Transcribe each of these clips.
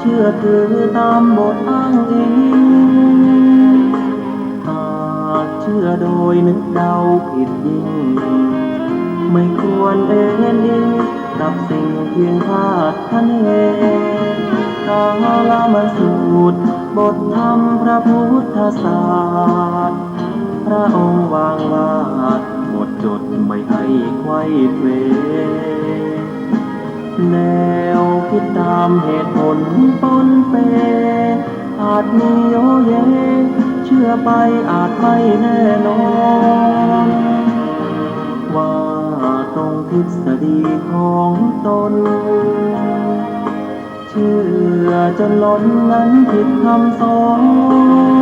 ชื่อถือตามบทอ้างอิงหากเชื่อโดยนึกเดาผิดยิ่งไม่ควรเอ็นเองกับสิ่งเพียงคาดคะเนกาลมันสูตรบทธรรมพระพุทธศาสตร์พระองค์วางวาดหมดจดไม่ให้ไขว้เขวแนวคิดตามเหตุผลปนเปอาจมีโยเยเชื่อไปอาจไม่แน่นอนว่าตรงทฤษฎีของตนเชื่อจนล้นนั้นผิดคำสอ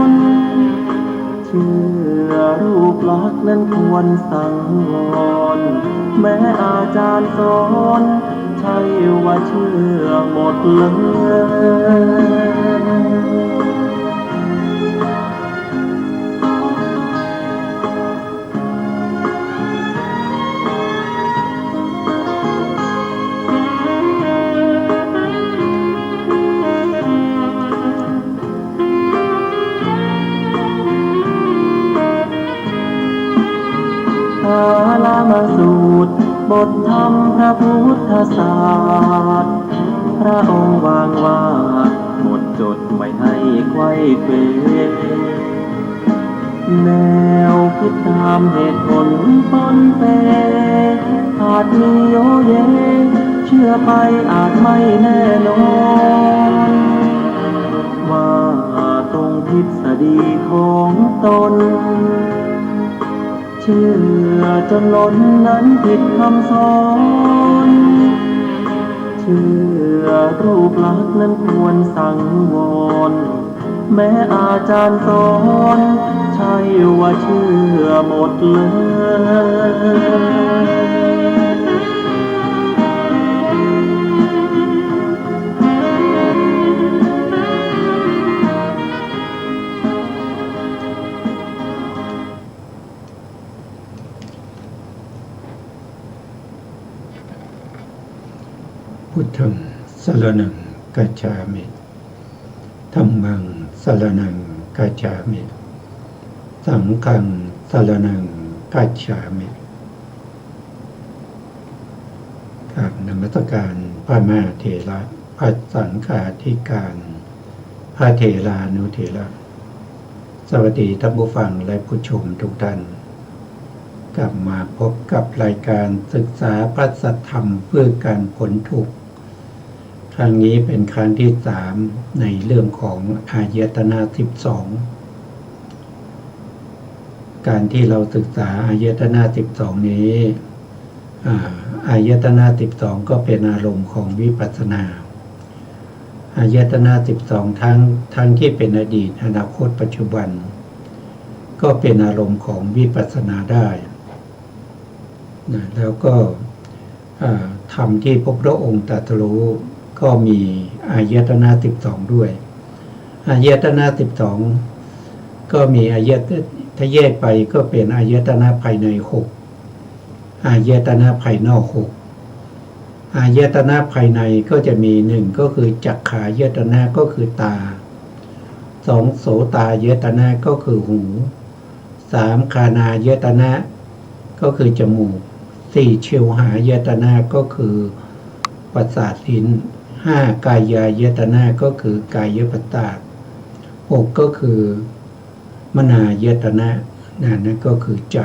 นเชื่อรูปลักษณ์นั้นควรสังวรแม้อาจารย์สอนใช่ว่าเชื่อหมดเลยกาลมาสูตรบทธรรมพระพุทธศาสตร์พระองค์วางวาดหมดจดไม่ให้ไขว้เขวแนวคิดตามเหตุผลปนเปอาจมีโยเยเชื่อไปอาจไม่แน่นอนว่าตรงทฤษฎีของตนเชื่อจนล้นนั้นผิดคำสอนเชื่อรูปลักษณ์นั้นควรสังวรแม้อาจารย์สอนใช่ว่าเชื่อหมดเลยพุทธังสรณังกัจฉามิธัมมังสรณังกัจฉามิสังฆังสรณังกัจฉามิครับนมัสการพระมหาเถระพระสังฆาธิการพระเถรานุเถระสวัสดีท่านผู้ฟังและผู้ชมทุกท่านกลับมาพบกับรายการศึกษาพระสัทธรรมเพื่อการพ้นทุกข์ครั้งนี้เป็นครั้งที่3ในเรื่องของอายตนะ12การที่เราศึกษาอายตนะ12นี้อายตนะ12ก็เป็นอารมณ์ของวิปัสสนาอายตนะ12ทั้งที่เป็นอดีตอนาคตปัจจุบันก็เป็นอารมณ์ของวิปัสสนาได้แล้วก็ธรรมที่พระพุทธองค์ตรัสรู้ก็มีอายตนะ12ด้วยอายตนะ12ก็มีถ้าแยกไปก็เป็นอายตนะภายใน6อายตนะภายนอก6อายตนะภายในก็จะมี1ก็คือจักขายตนะก็คือตา2โสตายตนะก็คือหู3คานายตนะก็คือจมูก4ชิวหายตนะก็คือประสาทลิ้น5กายายตนะก็คือกายประสาท6ก็คือมนายตนะนั่นก็คือใจ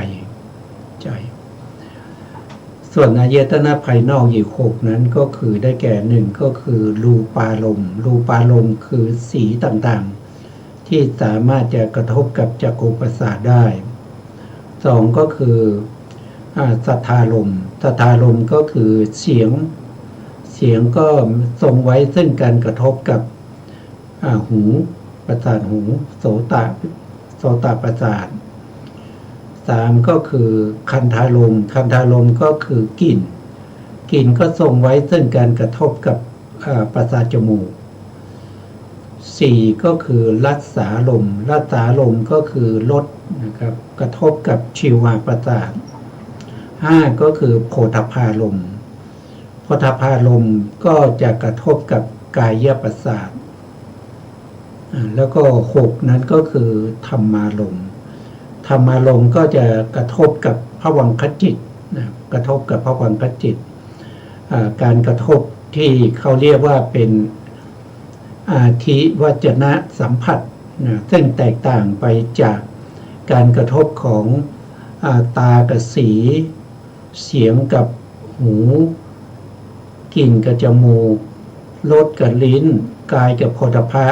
ส่วนอายตนะภายนอกอีก6นั้นก็คือได้แก่1ก็คือรูปารมณ์คือสีต่างๆที่สามารถจะกระทบกับจักขุประสาทได้2ก็คือสัทธารมณ์ก็คือเสียงก็ทรงไว้ซึ่งการกระทบกับหูประสาทหูโสตประสาท3ก็คือคันธารมณ์ก็คือกลิ่นก็ทรงไว้ซึ่งการกระทบกับประสาทจมูก4ก็คือรัสสารมณ์ก็คือรสนะครับกระทบกับชีวประสาท5ก็คือโผฏฐัพพารมณ์ก็จะกระทบกับกายประสาท แล้วก็6นั้นก็คือธรรมารมณ์ธรรมารมณ์ก็จะกระทบกับภวังคจิตนะกระทบกับภวังคจิตการกระทบที่เขาเรียกว่าเป็นอาทิวัจนะสัมผัสนะซึ่งแตกต่างไปจากการกระทบของตากับสีเสียงกับหูกลิ่นกับจมูกรสกับลิ้นกายกับโผฏฐัพพะ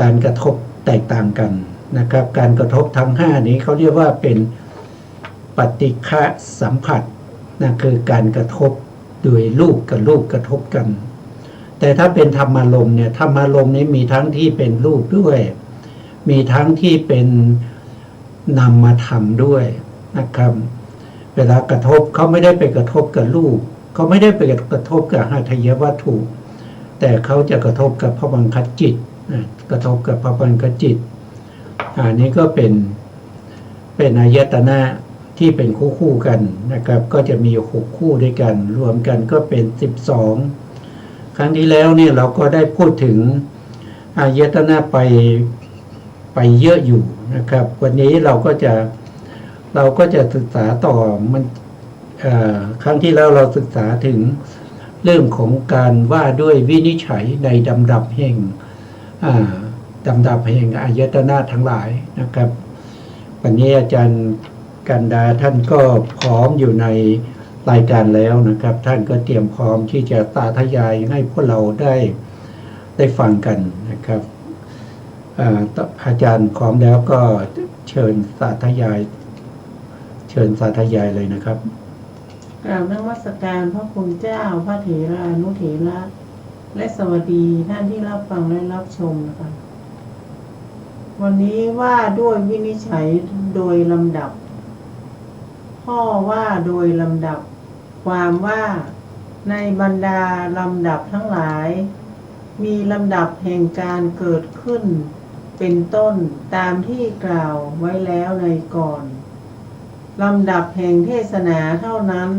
การกระทบแตกต่างกันนะครับการกระทบทั้ง5นี้เขาเรียกว่าเป็นปฏิฆะสัมผัสนะคือการกระทบโดยรูปกับรูปกระทบกันแต่ถ้าเป็นธรรมารมณ์เนี่ยธรรมารมณ์นี้มีทั้งที่เป็นรูปด้วยมีทั้งที่เป็นนามธรรมด้วยนะครับเวลากระทบเขาไม่ได้ไปกระทบกับรูปเขาไม่ได้ไปกระทบกับหทัยวัตถุแต่เขาจะกระทบกับภวังคจิตกระทบกับภวังคจิตอันนี้ก็เป็นอายตนะที่เป็นคู่กันนะครับก็จะมี6คู่ด้วยกันรวมกันก็เป็น12ครั้งที่แล้วเนี่ยเราก็ได้พูดถึงอายตนะไปเยอะอยู่นะครับวันนี้เราก็จะศึกษาต่อมันครั้งที่แล้วเราศึกษาถึงเรื่องของการว่าด้วยวินิจฉัยในลำดับแห่งอายตนะทั้งหลายนะครับวันนี้อาจารย์กันดาท่านก็พร้อมอยู่ในรายการแล้วนะครับท่านก็เตรียมพร้อมที่จะสาธยายให้พวกเราได้ฟังกันนะครับอาจารย์พร้อมแล้วก็เชิญสาธยายเลยนะครับกราบนมัสการพระคุณเจ้าพระเถรานุเถระและสวัสดีท่านที่รับฟังและรับชมนะคะวันนี้ว่าด้วยวินิจฉัยโดยลำดับพ่อว่าโดยลำดับความว่าในบรรดาลำดับทั้งหลายมีลำดับแห่งการเกิดขึ้นเป็นต้นตามที่กล่าวไว้แล้วในก่อนลำดับแห่งเทศนาเท่านั้น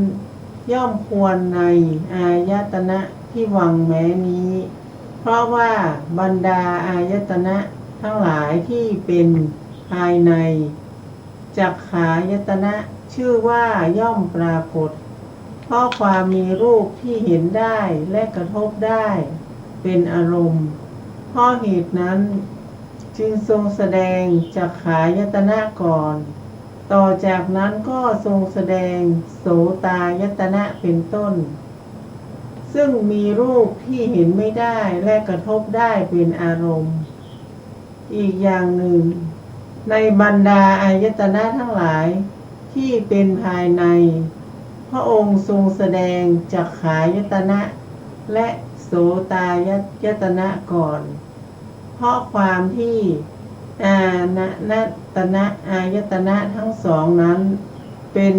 ย่อมควรในอายตนะที่วังแม้นี้เพราะว่าบรรดาอายตนะทั้งหลายที่เป็นภายในจักขายตนะชื่อว่าย่อมปรากฏเพราะความมีรูปที่เห็นได้และกระทบได้เป็นอารมณ์เพราะเหตุนั้นจึงทรงแสดงจักขายตนะก่อนต่อจากนั้นก็ทรงแสดงโสตายตนะเป็นต้นซึ่งมีรูปที่เห็นไม่ได้และกระทบได้เป็นอารมณ์อีกอย่างหนึ่งในบรรดาอายตนะทั้งหลายที่เป็นภายในพระองค์ทรงแสดงจักขายตนะและโสตายตนะก่อนเพราะความที่อายตนะทั้งสองนั้นเป็น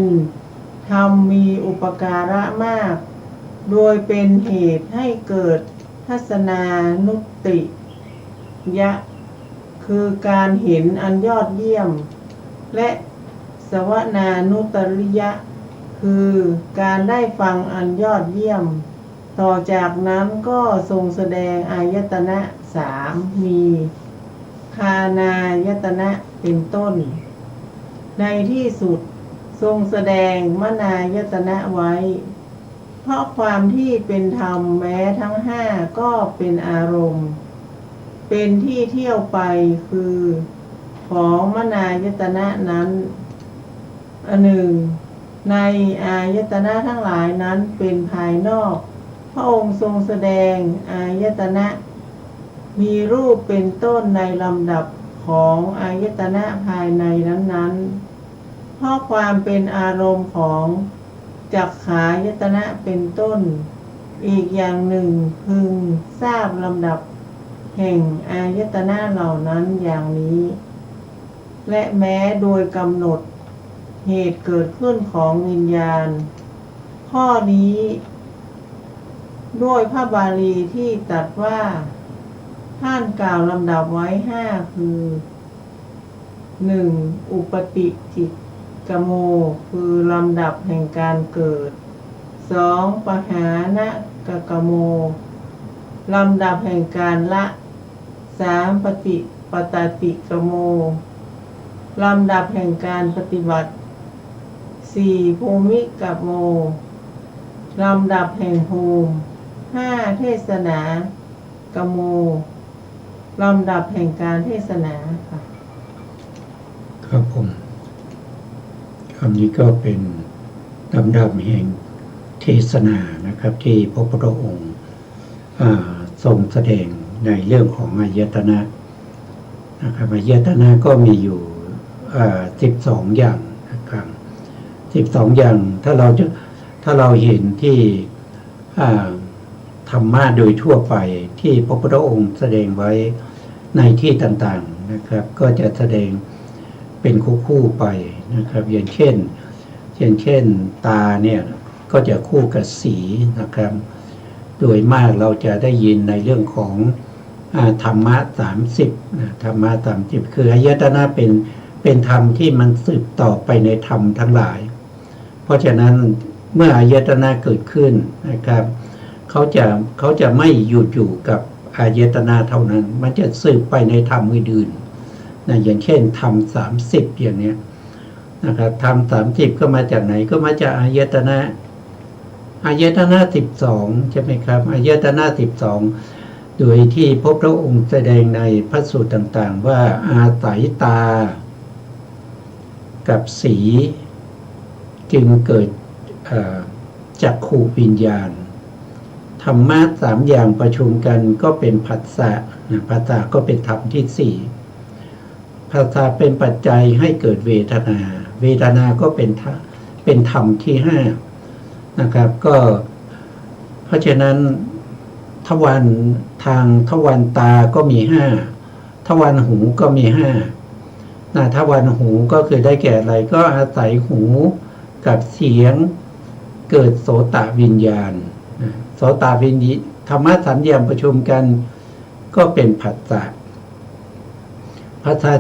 ธรรมมีอุปการะมากโดยเป็นเหตุให้เกิดทัศนานุตติยะคือการเห็นอันยอดเยี่ยมและสวนานุตริยะคือการได้ฟังอันยอดเยี่ยมต่อจากนั้นก็ทรงแสดงอายตนะ3มีคานายตนะเป็นต้นในที่สุดทรงแสดงมนายตนะไว้เพราะความที่เป็นธรรมแม้ทั้ง5ก็เป็นอารมณ์เป็นที่เที่ยวไปคือของมนายตนะนั้นหนึ่งในอายตนะทั้งหลายนั้นเป็นภายนอกพระองค์ทรงแสดงอายตนะมีรูปเป็นต้นในลำดับของอายตนะภายในนั้นๆเพราะความเป็นอารมณ์ของจักขายตนะเป็นต้นอีกอย่างหนึ่งพึงทราบลำดับแห่งอายตนะเหล่านั้นอย่างนี้และแม้โดยกำหนดเหตุเกิดขึ้นของวิญญาณข้อนี้ด้วยพระบาลีที่ตรัสว่าท่านกล่าวลำดับไว้5คือ 1. อุปติจิตกโมคือลำดับแห่งการเกิด 2. ปหานะกโมลำดับแห่งการละ 3. ปฏิปตาติกโมลำดับแห่งการปฏิบัติ 4. ภูมิกัปโมลำดับแห่งภูมิ 5. เทศนากโมลำดับแห่งการเทศนาค่ะ ครับผมคำนี้ก็เป็นลำดับแห่งเทศนานะครับที่พระพุทธองค์ทรงแสดงในเรื่องของอายตนะนะครับอายตนะก็มีอยู่12 อย่างนะครับ12 อย่างถ้าเราเห็นที่ธรรมะโดยทั่วไปที่พระพุทธองค์แสดงไว้ในที่ต่างๆนะครับก็จะแสดงเป็นคู่ๆไปนะครับอย่างเช่นตาเนี่ยก็จะคู่กับสีนะครับโดยมากเราจะได้ยินในเรื่องของธรรมะ30นะธรรมะ30คืออายตนะเป็นธรรมที่มันสืบต่อไปในธรรมทั้งหลายเพราะฉะนั้นเมื่ออายตนะเกิดขึ้นนะครับเขาจะไม่หยุดอยู่กับอายตนะเท่านั้นมันจะสืบไปในธรรมอื่นๆนะอย่างเช่นธรรม30อย่างเนี้ยนะครับธรรม30ก็มาจากไหนก็มาจากอายตนะ12ใช่ไหมครับอายตนะ12โดยที่พระพุทธองค์แสดงในพระสูตรต่างๆว่าอาศัยตากับสีจึงเกิดจักขุวิญญาณธรรมะ3อย่างประชุมกันก็เป็นผัสสะผัสสะก็เป็นธรรมที่4ผัสสะเป็นปัจจัยให้เกิดเวทนาก็เป็นธรรมที่5นะครับก็เพราะฉะนั้นทวารตาก็มี5ทวารหูก็มี5ทวารหูก็คือได้แก่อะไรก็อาศัยหูกับเสียงเกิดโสตวิญญาณโสตวิญญาณธรรมะ3อย่างประชุมกันก็เป็นผัสสะ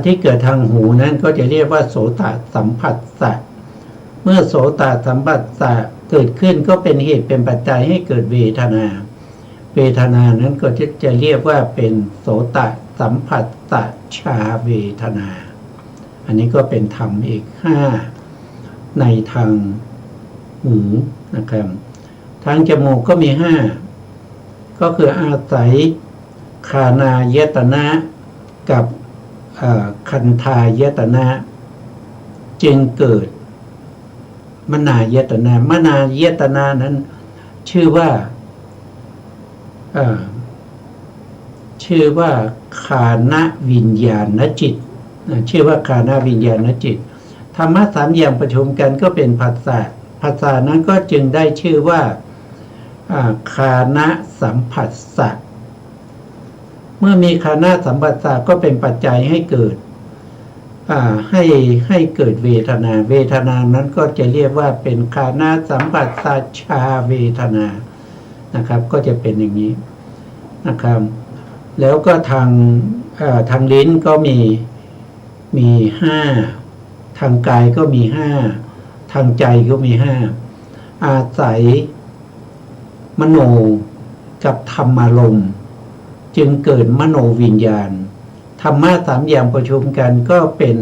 ที่เกิดทางหูนั้นก็จะเรียกว่าโสตสัมผัสสะเมื่อโสตสัมผัสสะเกิดขึ้นก็เป็นเหตุเป็นปัจจัยให้เกิดเวทนานั้นก็จะเรียกว่าเป็นโสตสัมผัสสะชาเวทนาอันนี้ก็เป็นธรรมอีก5ในทางหูนะครับทางจมูกก็มี5ก็คืออาศัยคานายตนะกับคันธายตนะจึงเกิดมนายตนะนั้นชื่อว่าคานวิญญาณจิตชื่อว่าคานวิญญาณจิตธรรมะ3อย่างประชุมกันก็เป็นผัสสะนั้นก็จึงได้ชื่อว่าคานสัมผัสสะเมื่อมีคานะสัมผัสสะก็เป็นปัจจัยให้เกิดให้เกิดเวทนานั้นก็จะเรียกว่าเป็นคานะสัมผัสสะชาเวทนานะครับก็จะเป็นอย่างนี้นะครับแล้วก็ทางลิ้นก็มี5ทางกายก็มี5ทางใจก็มี5อาศัยมโนกับธรรมารมณ์จึงเกิดมโนวิญญาณธรรมะ3อย่างประชุมกันก็เป็น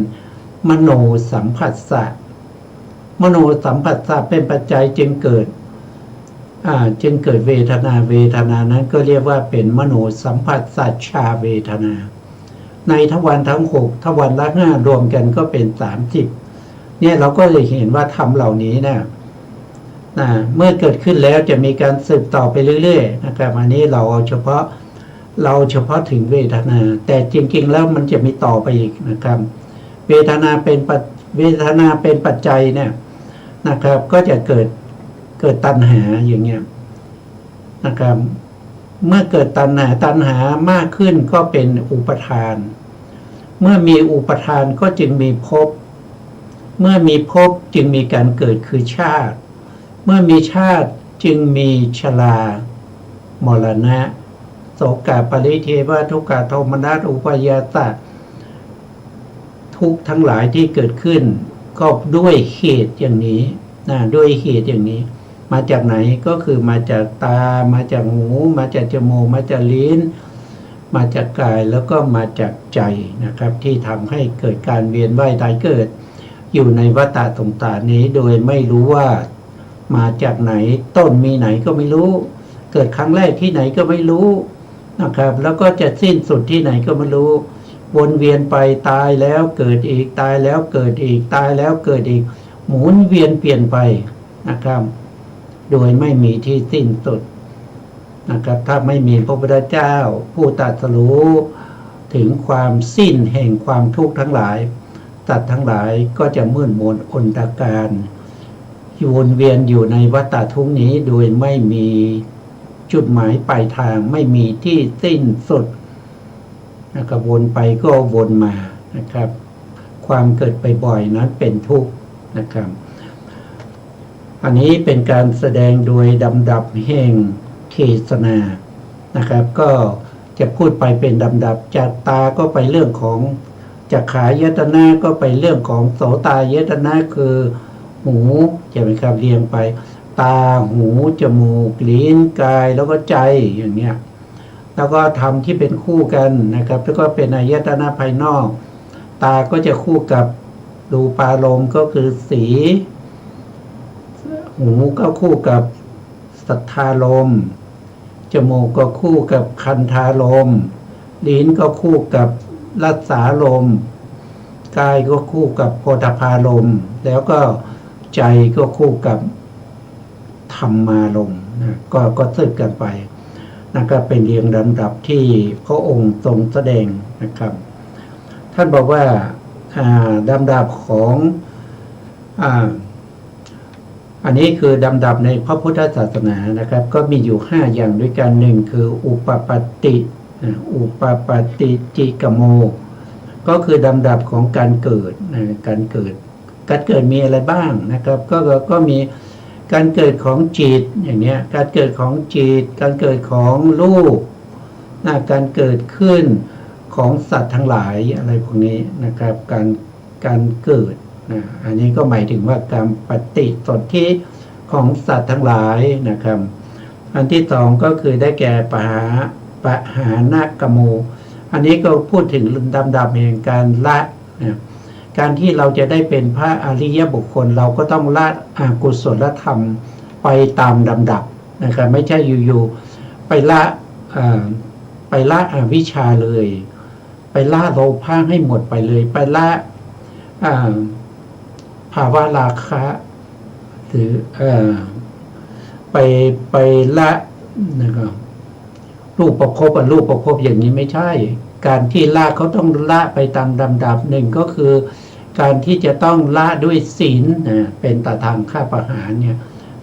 มโนสัมผัสสะเป็นปัจจัยจึงเกิดเวทนานั้นก็เรียกว่าเป็นมโนสัมผัสสะชาเวทนาในทวารทั้ง6ทวารละ5รวมกันก็เป็น30เนี่ยเราก็เลยเห็นว่าธรรมเหล่านี้นะเมื่อเกิดขึ้นแล้วจะมีการสืบต่อไปเรื่อยๆนะครับอันนี้เราเฉพาะถึงเวทนาแต่จริงๆแล้วมันจะมีต่อไปอีกนะครับเวทนาเป็นปัจจัยเนี่ยนะครับก็จะเกิดตัณหาอย่างเงี้ยนะครับเมื่อเกิดตัณหามากขึ้นก็เป็นอุปทานเมื่อมีอุปทานก็จึงมีภพเมื่อมีภพจึงมีการเกิดคือชาติเมื่อมีชาติจึงมีชรามรณะโสกปริเทวทุกขโทมนัสอุปายาตะทุกทั้งหลายที่เกิดขึ้นก็ด้วยเหตุอย่างนี้ด้วยเหตุอย่างนี้มาจากไหนก็คือมาจากตามาจากหูมาจากจมูกมาจากลิ้น มาจากกายแล้วก็มาจากใจนะครับที่ทำให้เกิดการเวียนว่ายตายเกิดอยู่ในวัฏฏะสงสารนี้โดยไม่รู้ว่ามาจากไหนต้นมีไหนก็ไม่รู้เกิดครั้งแรกที่ไหนก็ไม่รู้นะครับแล้วก็จะสิ้นสุดที่ไหนก็ไม่รู้วนเวียนไปตายแล้วเกิดอีกตายแล้วเกิดอีกตายแล้วเกิดอีกหมุนเวียนเปลี่ยนไปนะครับโดยไม่มีที่สิ้นสุดนะครับถ้าไม่มีพระพุทธเจ้าผู้ตรัสรู้ถึงความสิ้นแห่งความทุกข์ทั้งหลายสัตว์ทั้งหลายก็จะมืดมนอนตการวนเวียนอยู่ในวัฏฏะทุกข์นี้โดยไม่มีจุดหมายปลายทางไม่มีที่สิ้นสุดนะครับวนไปก็วนมานะครับความเกิดไปบ่อยนั้นเป็นทุกข์นะครับอันนี้เป็นการแสดงโดยลำดับแห่งเทศนานะครับก็จะพูดไปเป็นลำดับจากตาก็ไปเรื่องของจักขายตนะก็ไปเรื่องของโสตายตนะคือหูใช่ไหมครับเรียงไปตาหูจมูกลิ้นกายแล้วก็ใจอย่างเนี้ยแล้วก็ธรรมที่เป็นคู่กันนะครับแล้วก็เป็นอายตนะภายนอกตาก็จะคู่กับรูปารมณ์ก็คือสีหูก็คู่กับสัทธารมณ์จมูกก็คู่กับคันธารมณ์ลิ้นก็คู่กับรสารมณ์กายก็คู่กับโผฏฐารมณ์แล้วก็ใจก็คู่กับธรรมารมณ์ก็สืบกันไปนะครับเป็นเรียงลำดับที่พระองค์ทรงแสดงนะครับท่านบอกว่าลำดับของอันนี้คือลำดับในพระพุทธศาสนานะครับก็มีอยู่5อย่างด้วยกันหนึ่งคืออุปปัตติจิกโมก็คือลำดับของการเกิดการเกิดมีอะไรบ้างนะครับก็มีการเกิดของจิตอย่างเนี้ยการเกิดของจิตการเกิดของรูปการเกิดขึ้นของสัตว์ทั้งหลายอะไรพวกนี้นะครับการเกิดอันนี้ก็หมายถึงว่าการปฏิสนธิของสัตว์ทั้งหลายนะครับอันที่สองก็คือได้แก่ปหานกโมอันนี้ก็พูดถึงลำดับแห่งการละการที่เราจะได้เป็นพระอริยบุคคลเราก็ต้องละอกุศลธรรมไปตามลำดับนะครับไม่ใช่อยู่ๆไปละอวิชชาเลยไปละโลภะให้หมดไปเลยไปละภาวะราคะหรือไปละนะครับรูปประพบอย่างนี้ไม่ใช่การที่ละเขาต้องละไปตามลำดับหนึ่งก็คือการที่จะต้องละด้วยศีลเป็นตทางฆ่าประหารเนี่ย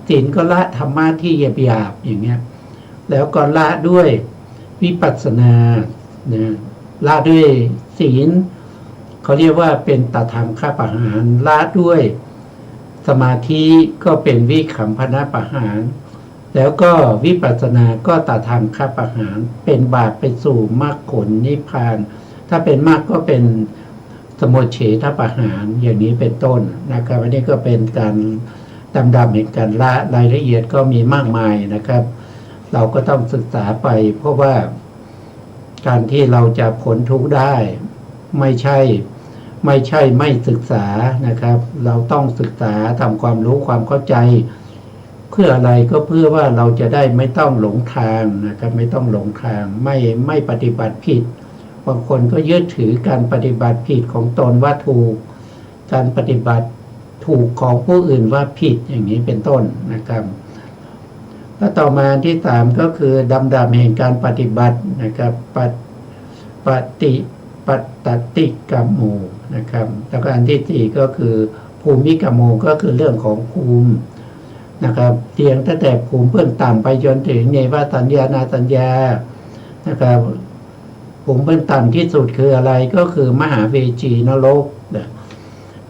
ศีลก็ละธรรมะที่หยาบๆอย่างเงี้ยแล้วก็ละด้วยวิปัสสนาละด้วยศีลเขาเรียกว่าเป็นตทางฆ่าประหารละด้วยสมาธิก็เป็นวิคัมภนประหารแล้วก็วิปัสสนาก็ตัดทางฆ่าประหารเป็นบาปไปสู่มรรคผลนิพพานถ้าเป็นมรรคก็เป็นสมุจเฉทประหารอย่างนี้เป็นต้นนะครับอันนี้ก็เป็นการดำแห่งการละรายละเอียดก็มีมากมายนะครับเราก็ต้องศึกษาไปเพราะว่าการที่เราจะพ้นทุกข์ได้ไม่ใช่ไม่ศึกษานะครับเราต้องศึกษาทำความรู้ความเข้าใจเพื่ออะไรก็เพื่อว่าเราจะได้ไม่ต้องหลงทางนะครับไม่ต้องหลงทางไม่ปฏิบัติผิดบางคนก็ยึดถือการปฏิบัติผิดของตนว่าถูกการปฏิบัติถูกของผู้อื่นว่าผิดอย่างนี้เป็นต้นนะครับแล้วต่อมาที่สามก็คือดำแห่งการปฏิบัตินะครับปฏิกรรมโมนะครับแล้วก็อันที่สี่ก็คือภูมิกรรมโมก็คือเรื่องของภูมินะครับเรียงตั้งแต่ภูมิเบื้องต่ำไปจนถึงเนวสัญญานาสัญญานะครับภูมิเบื้องต่ำที่สุดคืออะไรก็คือมหาเวจีนรก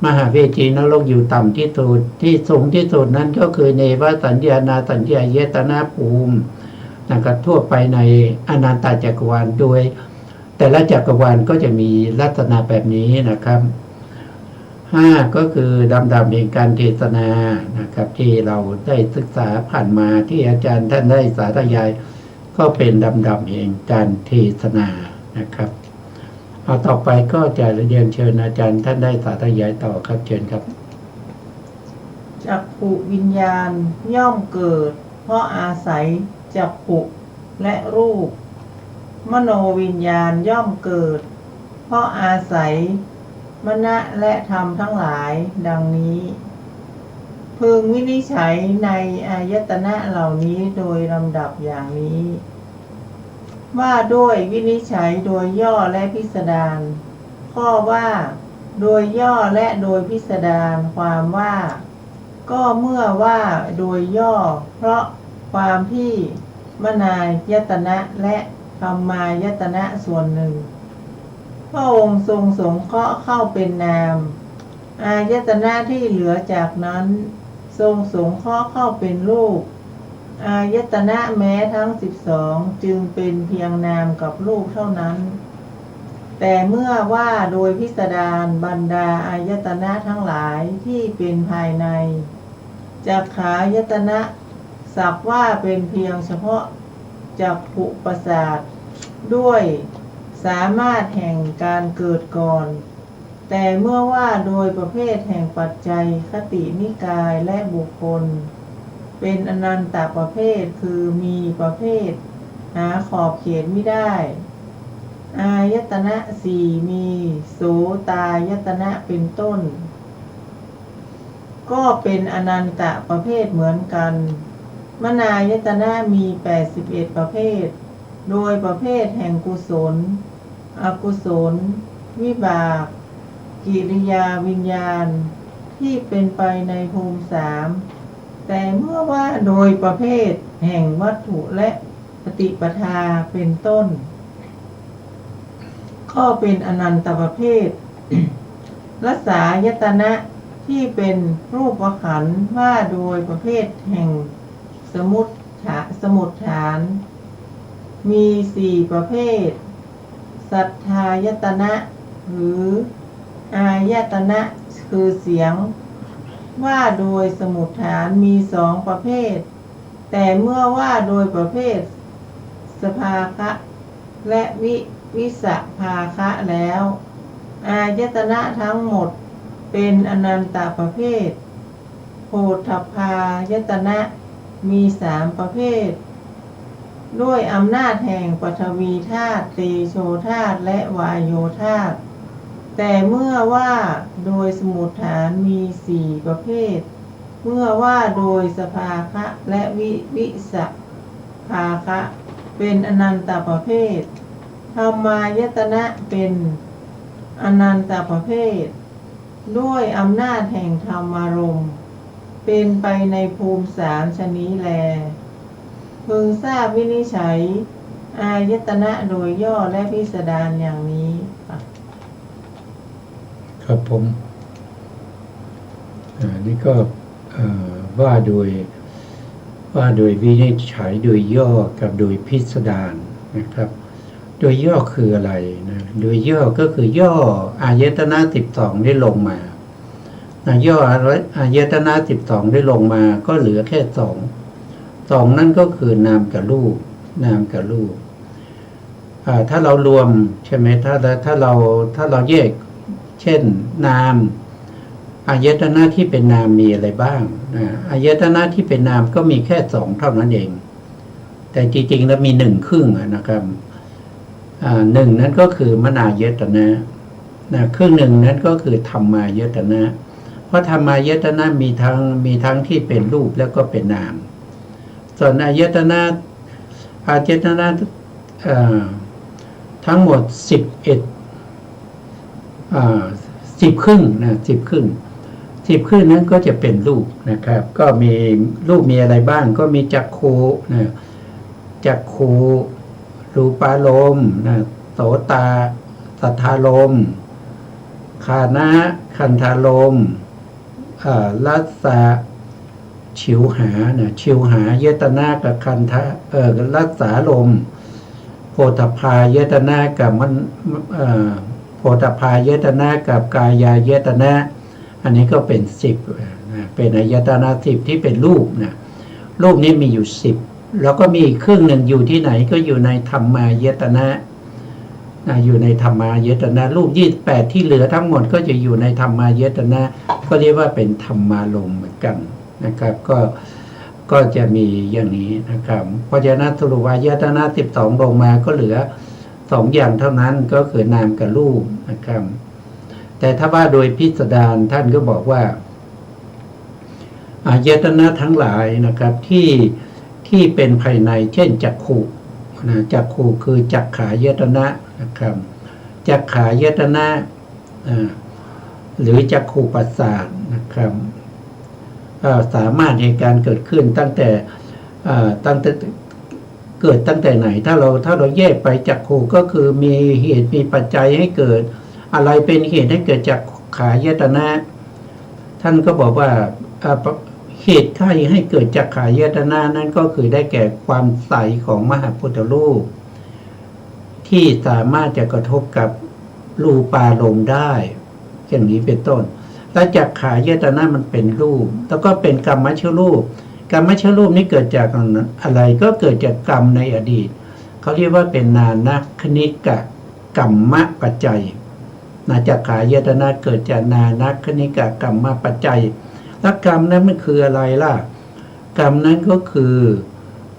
มหาเวจีนรกอยู่ต่ำที่สุดที่สูงที่สุดนั้นก็คือเนวสัญญานาสัญญายตนะภูมินะครับทั่วไปในอนันตจักรวาลโดยแต่ละจักรวาลก็จะมีลักษณะแบบนี้นะครับ5ก็คือลำดับแห่งการเทศนานะครับที่เราได้ศึกษาผ่านมาที่อาจารย์ท่านได้สาธยาย ก็เป็นดำๆเองการเทศนานะครับเอาต่อไปก็จะเรียนเชิญอาจารย์ท่านได้สาธยายต่อครับเชิญครับ จักขุวิญญาณย่อมเกิดเพราะอาศัยจักขุและรูปมโนวิญญาณย่อมเกิดเพราะอาศัยมนะและธรรมทั้งหลายดังนี้พึงวินิจฉัยในอายตนะเหล่านี้โดยลำดับอย่างนี้ว่าด้วยวินิจฉัยโดยย่อและพิสดารข้อว่าโดยย่อและโดยพิสดารความว่าก็เมื่อว่าโดยย่อเพราะความที่มนายตนะและธรรมายตนะส่วนหนึ่งพระองค์ทรงสงเคราะห์เข้าเป็นนามอายตนะที่เหลือจากนั้นทรงสงเคราะห์เข้าเป็นรูปอายตนะแม้ทั้ง12จึงเป็นเพียงนามกับรูปเท่านั้นแต่เมื่อว่าโดยพิสดารบรรดาอายตนะทั้งหลายที่เป็นภายในจักขายตนะสักว่าเป็นเพียงเฉพาะจักขุประสาทด้วยสามารถแห่งการเกิดก่อนแต่เมื่อว่าโดยประเภทแห่งปัจจัยคตินิกายและบุคคลเป็นอนันตประเภทคือมีประเภทหาขอบเขตไม่ได้อายตนะสี่มีโสตายตนะเป็นต้นก็เป็นอนันตประเภทเหมือนกันมนายตนะมี81ประเภทโดยประเภทแห่งกุศลอกุศลวิบากกิริยาวิญญาณที่เป็นไปในภูมิสามแต่เมื่อว่าโดยประเภทแห่งวัตถุและปฏิปทาเป็นต้นก็เป็นอนันตประเภท รัสสายตนะที่เป็นรูปขันธ์ว่าโดยประเภทแห่งสมุฏฐานมี4ประเภทสัทธายตนะหรืออายตนะคือเสียงว่าโดยสมุฏฐานมี2ประเภทแต่เมื่อว่าโดยประเภทสภาคะและวิสภาคะแล้วอายตนะทั้งหมดเป็นอนันตประเภทโผฏฐัพพายตนะมี3ประเภทด้วยอำนาจแห่งปฐวีธาตุเตโชธาตุและวายโยธาตุแต่เมื่อว่าโดยสมุฏฐานมี4ประเภทเมื่อว่าโดยสภาคะและวิสภาคะเป็นอนันตประเภทธรรมายตนะเป็นอนันตประเภทด้วยอำนาจแห่งธรรมารมณ์เป็นไปในภูมิ3ชนี้แลพึงทราบวินิจฉัยอายตนะโดยย่อและพิสดารอย่างนี้ครับผมนี่ก็ว่าโดยวินิจฉัยโดยย่อกับโดยพิสดารนะครับโดยย่อคืออะไรนะโดยย่อก็คือย่ออายตนะ12ได้ลงมาย่ออายตนะ12ได้ลงมาก็เหลือแค่2นั่นก็คือนามกับรูปถ้าเรารวมใช่ไหมถ้าเราแยกเช่นนามอายตนะที่เป็นนามมีอะไรบ้างอายตนะที่เป็นนามก็มีแค่2เท่านั้นเองแต่จริงๆแล้วมี1ครึ่งนะครับ1นั้นก็คือมนายตนะครึ่งหนึ่งนั้นก็คือธรรมายตนะเพราะธรรมายตนะมีทั้งที่เป็นรูปแล้วก็เป็นนามส่วนอายตนะทั้งหมด10ครึ่ง10ครึ่งนั้นก็จะเป็นรูปนะครับก็มีรูปมีอะไรบ้างก็มีจักขุรูปารมณ์โสตาสัทธารมณ์ฆานะคันธารมณ์รัสสะชิวหายตนะกับคันธรัสสารมณ์โพธพายตนะกับโพธพายตนะกับกายายตนะอันนี้ก็เป็น10เป็นอายตนะ10ที่เป็นรูปรูปนี้มีอยู่10 แล้วก็มีอีกครึ่งหนึ่งอยู่ที่ไหนก็อยู่ในธรรมายตนะอยู่ในธรรมายตนะรูป28ที่เหลือทั้งหมดก็จะอยู่ในธรรมายตนะก็เรียกว่าเป็นธรรมารมณ์เหมือนกันนะครับก็จะมีอย่างนี้นะครับเพราะฉะนั้นสรุปว่ายตนะ12ลงมาก็เหลือ2อย่างเท่านั้นก็คือนามกับรูปนะครับแต่ถ้าว่าโดยพิสดารท่านก็บอกว่าอายตนะทั้งหลายนะครับที่เป็นภายในเช่นจักขุจักขุคือจักขายตนะนะครับจักขายตนะหรือจักขุประสาทนะครับสามารถในการเกิดขึ้นตั้งแต่เกิดตั้งแต่ไหนถ้าเราแยกไปจักขุก็คือมีเหตุมีปัจจัยให้เกิดอะไรเป็นเหตุให้เกิดจักขายตนะท่านก็บอกว่าเหตุให้เกิดจักขายตนะนั้นก็คือได้แก่ความใสของมหาพุทธรูปที่สามารถจะกระทบกับรูปารมณ์ได้อย่างนี้เป็นต้นและจักขายตนะมันเป็นรูปแล้วก็เป็นกรรมชรูปกรรมชรูปนี้เกิดจากอะไรก็เกิดจากกรรมในอดีตเขาเรียกว่าเป็นนานัคณิกะกรรมปัจจัยจักขายตนะเกิดจากนานัคณิกะกรรมปัจจัยแล้วกรรมนั้นมันคืออะไรล่ะกรรมนั้นก็คือ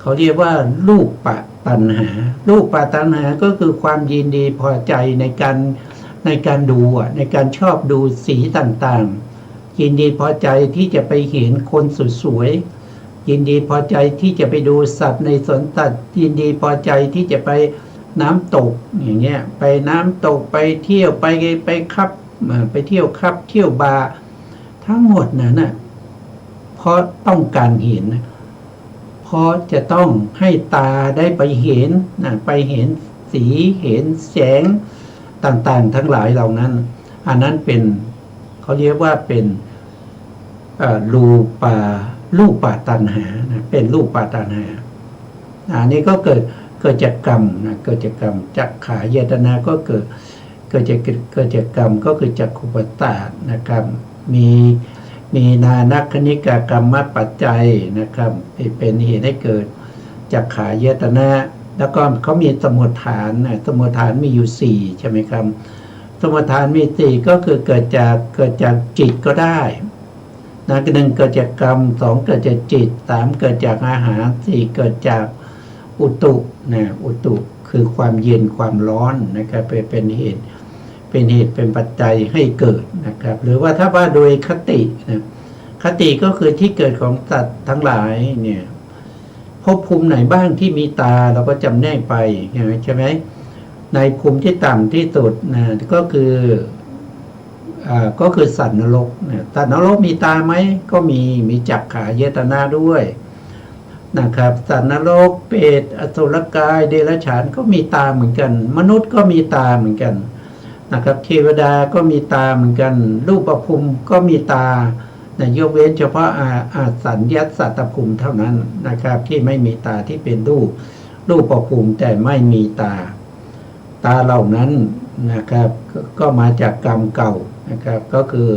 เขาเรียกว่ารูปปตัณหารูปปตัณหาก็คือความยินดีพอใจในการดูในการชอบดูสีต่างๆยินดีพอใจที่จะไปเห็นคนสวยๆยินดีพอใจที่จะไปดูสัตว์ในสวนสัตว์ยินดีพอใจที่จะไปน้ำตกอย่างเงี้ยไปน้ำตกไปเที่ยวไปขับไปเที่ยวขับเที่ยวบาร์ทั้งหมดนั้นน่ะเพราะต้องการเห็นเพราะจะต้องให้ตาได้ไปเห็นไปเห็นสีเห็นแสงต่างๆทั้งหลายเหล่านั้นอันนั้นเป็นเขาเรียกว่าเป็นรูปตัณหาเป็นรูปตัณหาอันนี้ก็เกิดจากกรรมเกิดจากกรรมจักขายตนะก็เกิดจากกรรมก็คือจักขุปตานะครับมีนานัคคณิกากรรมปัจจัยนะครับเป็นเหตุให้เกิดจักขายตนะแล้วก็เขามีสมุฏฐานมีอยู่4ใช่ไหมครับสมุฏฐานมี4ก็คือเกิดจากจิตก็ได้1เกิดจากกรรม2เกิดจากจิต3เกิดจากอาหาร4เกิดจากอุตุอุตุคือความเย็นความร้อนนะครับเป็นเหตุเป็นปัจจัยให้เกิดนะครับหรือว่าถ้าว่าโดยคติคติก็คือที่เกิดของสัตว์ทั้งหลายเนี่ยภพภูมิไหนบ้างที่มีตาเราก็จำแนกไปใช่ไหมในภูมิที่ต่ำที่สุดก็คือสัตว์นรกสัตว์นรกมีตาไหมก็มีจักขายตนะด้วยนะครับสัตว์นรกเปรตอสุรกายเดรัจฉานก็มีตาเหมือนกันมนุษย์ก็มีตาเหมือนกันนะครับเทวดาก็มีตาเหมือนกันรูปภูมิก็มีตายกเว้นเฉพาะสัญญาสัตตภูมิเท่านั้นนะครับที่ไม่มีตาที่เป็นรูปภูมิแต่ไม่มีตาเหล่านั้นนะครับก็มาจากกรรมเก่านะครับก็คือ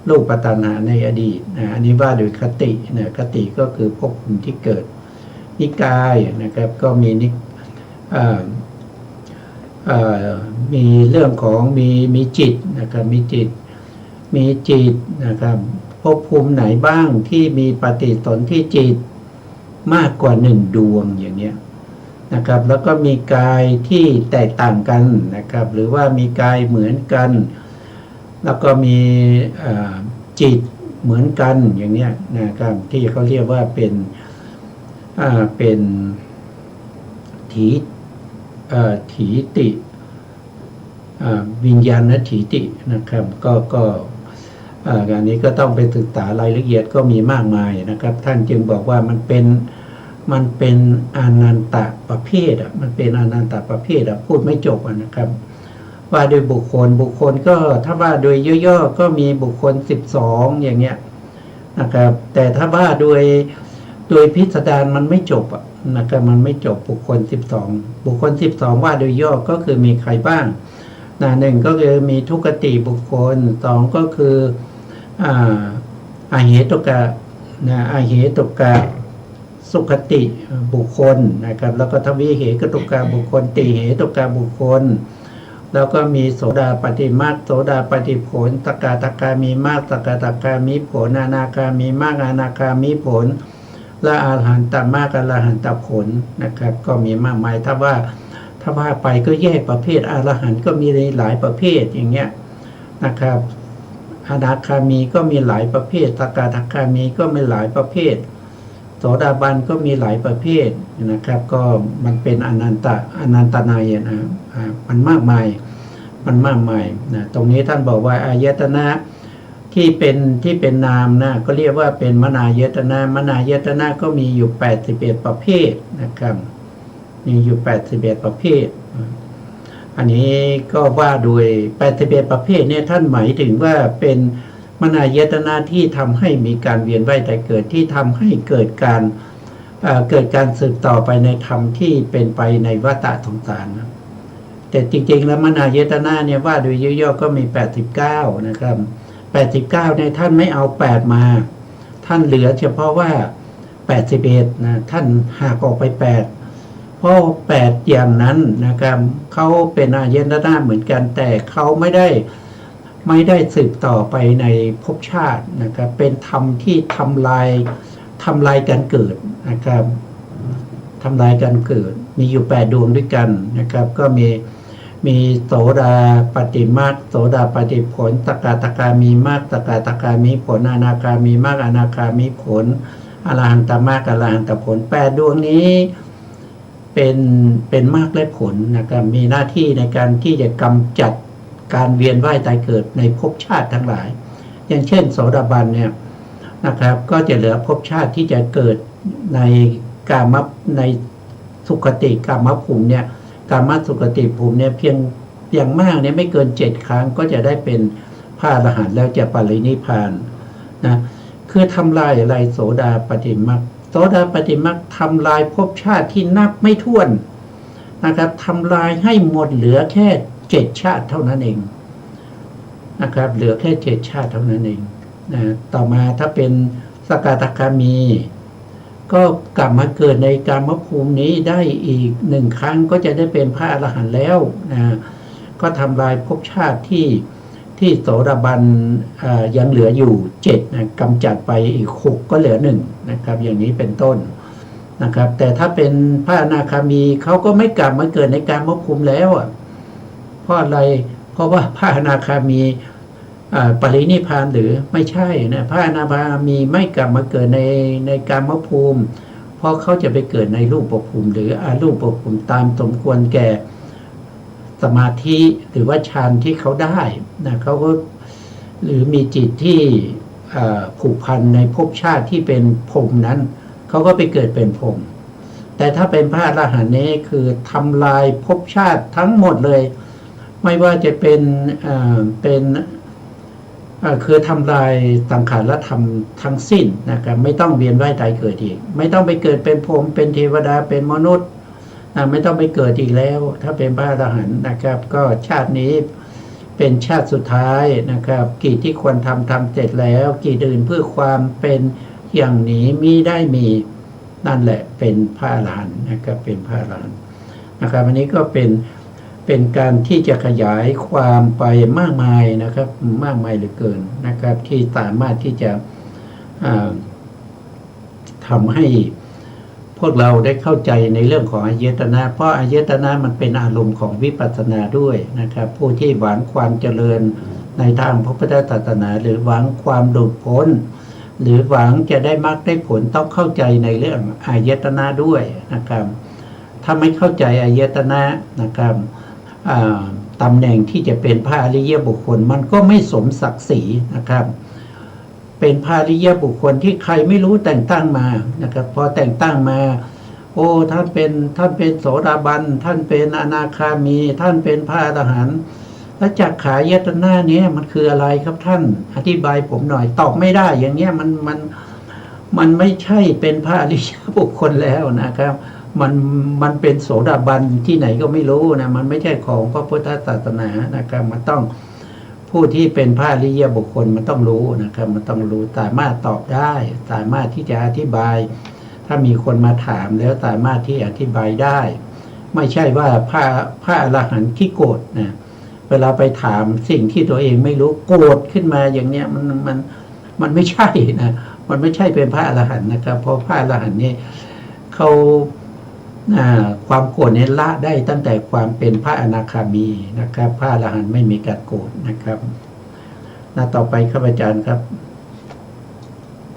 รูปตัณหาในอดีตอันนี้ว่าโดยคติคติก็คือภพภูมิที่เกิดนิกายนะครับก็มีมีเรื่องของมีจิตนะครับมีจิตนะครับภพภูมิไหนบ้างที่มีปฏิสนธิจิตมากกว่า1ดวงอย่างเนี้ยนะครับแล้วก็มีกายที่แตกต่างกันนะครับหรือว่ามีกายเหมือนกันแล้วก็มีจิตเหมือนกันอย่างเนี้ยนะครับที่เขาเรียกว่าเป็นถีติวิญญาณถีตินะครับก็อันนี้ก็ต้องไปศึกษารายละเอียดก็มีมากมายนะครับท่านจึงบอกว่ามันเป็นอนันตประเภทมันเป็นอนันตประเภทพูดไม่จบนะครับว่าโดยบุคคลก็ถ้าว่าโดยย่อๆก็มีบุคคล12อย่างเงี้ยนะครับแต่ถ้าว่าโดยพิสดารมันไม่จบนะครับมันไม่จบบุคคล12ว่าโดยย่อก็คือมีใครบ้าง1ก็คือมีทุกขติบุคคล2ก็คืออาเหตุกะอาเหตุกะ สุขติบุคคลนะครับแล้วก็ทวิเหกตุกาบุคคลติเหตุกาบุคคลแล้วก็มีโสดาปฏิมรรคโสดาปฏิผลสกทาคามีมรรคสกทาคามีผลอนาคามีมรรคอนาคามีผลและอรหันตมรรคอรหันตผลนะครับก็มีมากมายถ้าว่าไปก็แยกประเภทอรหันต์ก็มีหลายประเภทอย่างเงี้ยนะครับอนาคามีก็มีหลายประเภทสกทาคามีก็มีหลายประเภทโสดาบันก็มีหลายประเภทนะครับก็มันเป็นอนันตนัยนะมันมากมายนะตรงนี้ท่านบอกว่าอายตนะที่เป็นนามนะก็เรียกว่าเป็นมนายตนะมนายตนะก็มีอยู่81ประเภทนะครับมีอยู่81ประเภทอันนี้ก็ว่าโดย81ประเภทเนี่ยท่านหมายถึงว่าเป็นมนายตนะที่ทำให้มีการเวียนว่ายตายเกิดที่ทำให้เกิดการสืบต่อไปในธรรมที่เป็นไปในวัฏสงสารนะแต่จริงๆแล้วมนายตนะเนี่ยว่าโดยย่อๆก็มี89นะครับ89ในท่านไม่เอา8มาท่านเหลือเฉพาะว่า81นะท่านหักออกไป8เพราะ8อย่างนั้นนะครับเขาเป็นอายตนะเหมือนกันแต่เขาไม่ได้สืบต่อไปในภพชาตินะครับเป็นธรรมที่ทำลายการเกิดนะครับทำลายการเกิดมีอยู่8ดวงด้วยกันนะครับก็มีโสดาปฏิมรรคโสดาปฏิผลสกทาคามีมรรคสกทาคามีผลอนาคามีมรรคอนาคามีผลอรหันตมรรคอรหันตผล8ดวงนี้เป็นมรรคและผลนะครับมีหน้าที่ในการที่จะกำจัดการเวียนว่ายตายเกิดในภพชาติทั้งหลายอย่างเช่นโสดาบันเนี่ยนะครับก็จะเหลือภพชาติที่จะเกิดในในสุคติกามภูมิเนี่ยกามสุคติภูมิเนี่ยเพียงอย่างมากเนี่ยไม่เกิน7ครั้งก็จะได้เป็นพระอรหันต์แล้วจะปรินิพพานนะคือทำลายอะไรโสดาปฏิมรรคโสดาปฏิมรรคทำลายภพชาติที่นับไม่ถ้วนนะครับทำลายให้หมดเหลือแค่7ชาติเท่านั้นเองนะครับเหลือแค่7ชาติเท่านั้นเองนะต่อมาถ้าเป็นสกทาคามีก็กลับมาเกิดในกามภูมินี้ได้อีก1ครั้งก็จะได้เป็นพระอรหันต์แล้วนะก็ทำลายภพชาติที่โสดาบันยังเหลืออยู่7นะกำจัดไปอีก6ก็เหลือ1นะครับอย่างนี้เป็นต้นนะครับแต่ถ้าเป็นพระอนาคามีเขาก็ไม่กลับมาเกิดในกามภูมิแล้วเพราะอะไรเพราะว่าพระอนาคามีปรินิพพานหรือไม่ใช่นะพระอนาคามีไม่กลับมาเกิดในกามภูมิเพราะเขาจะไปเกิดในรูปภูมิหรืออรูปภูมิตามสมควรแก่สมาธิหรือว่าฌานที่เขาได้นะเขาก็หรือมีจิตที่ผูกพันในภพชาติที่เป็นพรหมนั้นเขาก็ไปเกิดเป็นพรหมแต่ถ้าเป็นพระอรหันต์นี้คือทำลายภพชาติทั้งหมดเลยไม่ว่าจะเป็นคือทำลายสังขารธรรมทั้งสิ้นนะครับไม่ต้องเวียนว่ายตายเกิดอีกไม่ต้องไปเกิดเป็นพรหมเป็นเทวดาเป็นมนุษย์ไม่ต้องไปเกิดอีกแล้วถ้าเป็นพระอรหันต์นะครับก็ชาตินี้เป็นชาติสุดท้ายนะครับกิจที่ควรทำเสร็จแล้วกิจอื่นเพื่อความเป็นอย่างนี้มิได้มีนั่นแหละเป็นพระอรหันต์นะครับเป็นพระอรหันต์นะครับอันนี้ก็เป็นการที่จะขยายความไปมากมายนะครับมากมายเหลือเกินนะครับที่สามารถที่จะทำให้พวกเราได้เข้าใจในเรื่องของอายตนะเพราะอายตนะมันเป็นอารมณ์ของวิปัสสนาด้วยนะครับผู้ที่หวังความเจริญในทางพระพุทธศาสนาหรือหวังความหลุดพ้นหรือหวังจะได้มรรคได้ผลต้องเข้าใจในเรื่องอายตนะด้วยนะครับถ้าไม่เข้าใจอายตนะนะครับตำแหน่งที่จะเป็นพระอริยบุคคลมันก็ไม่สมศักดิ์ศรีนะครับเป็นพระอริยบุคคลที่ใครไม่รู้แต่งตั้งมานะครับพอแต่งตั้งมาโอ้ท่านเป็นโสดาบันท่านเป็นอนาคามีท่านเป็นพระอรหันต์แล้วจักขายตนะนี้มันคืออะไรครับท่านอธิบายผมหน่อยตอบไม่ได้อย่างเงี้ยมันไม่ใช่เป็นพระอริยบุคคลแล้วนะครับมันเป็นโสดาบันที่ไหนก็ไม่รู้นะมันไม่ใช่ของพระพุทธศาสนานะครับมันต้องผู้ที่เป็นพระอริยบุคคลมันต้องรู้นะครับมันต้องรู้สามารถตอบได้สามารถที่จะอธิบาย ถ้ามีคนมาถามแล้วสามารถที่อธิบายได้ ไม่ใช่ว่าพระอรหันต์ขี้โกรธนะเวลาไปถามสิ่งที่ตัวเองไม่รู้โกรธขึ้นมาอย่างเนี้ยมันไม่ใช่นะมันไม่ใช่เป็นพระอรหันต์นะครับ เพราะพระอรหันต์นี่เขาความโกรธเนี่ยละได้ตั้งแต่ความเป็นพระอนาคามีนะครับ พระอรหันต์ไม่มีการโกรธนะครับต่อไปครับอาจารย์ครับ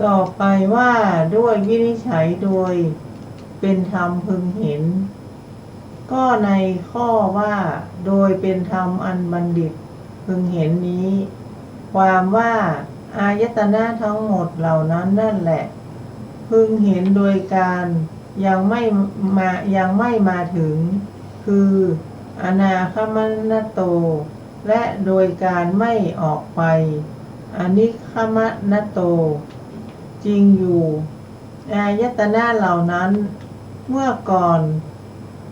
ต่อไปว่าด้วยวินิจฉัยโดยเป็นธรรมพึงเห็น ก็ในข้อว่าโดยเป็นธรรมอันบัณฑิตพึงเห็นนี้ ความว่าอายตนะทั้งหมดเหล่านั้นนั่นแหละ พึงเห็นโดยการยังไม่มาถึง คืออนาคมนโต และโดยการไม่ออกไปอนิคมนโต จริงอยู่อายตนะเหล่านั้นเมื่อก่อน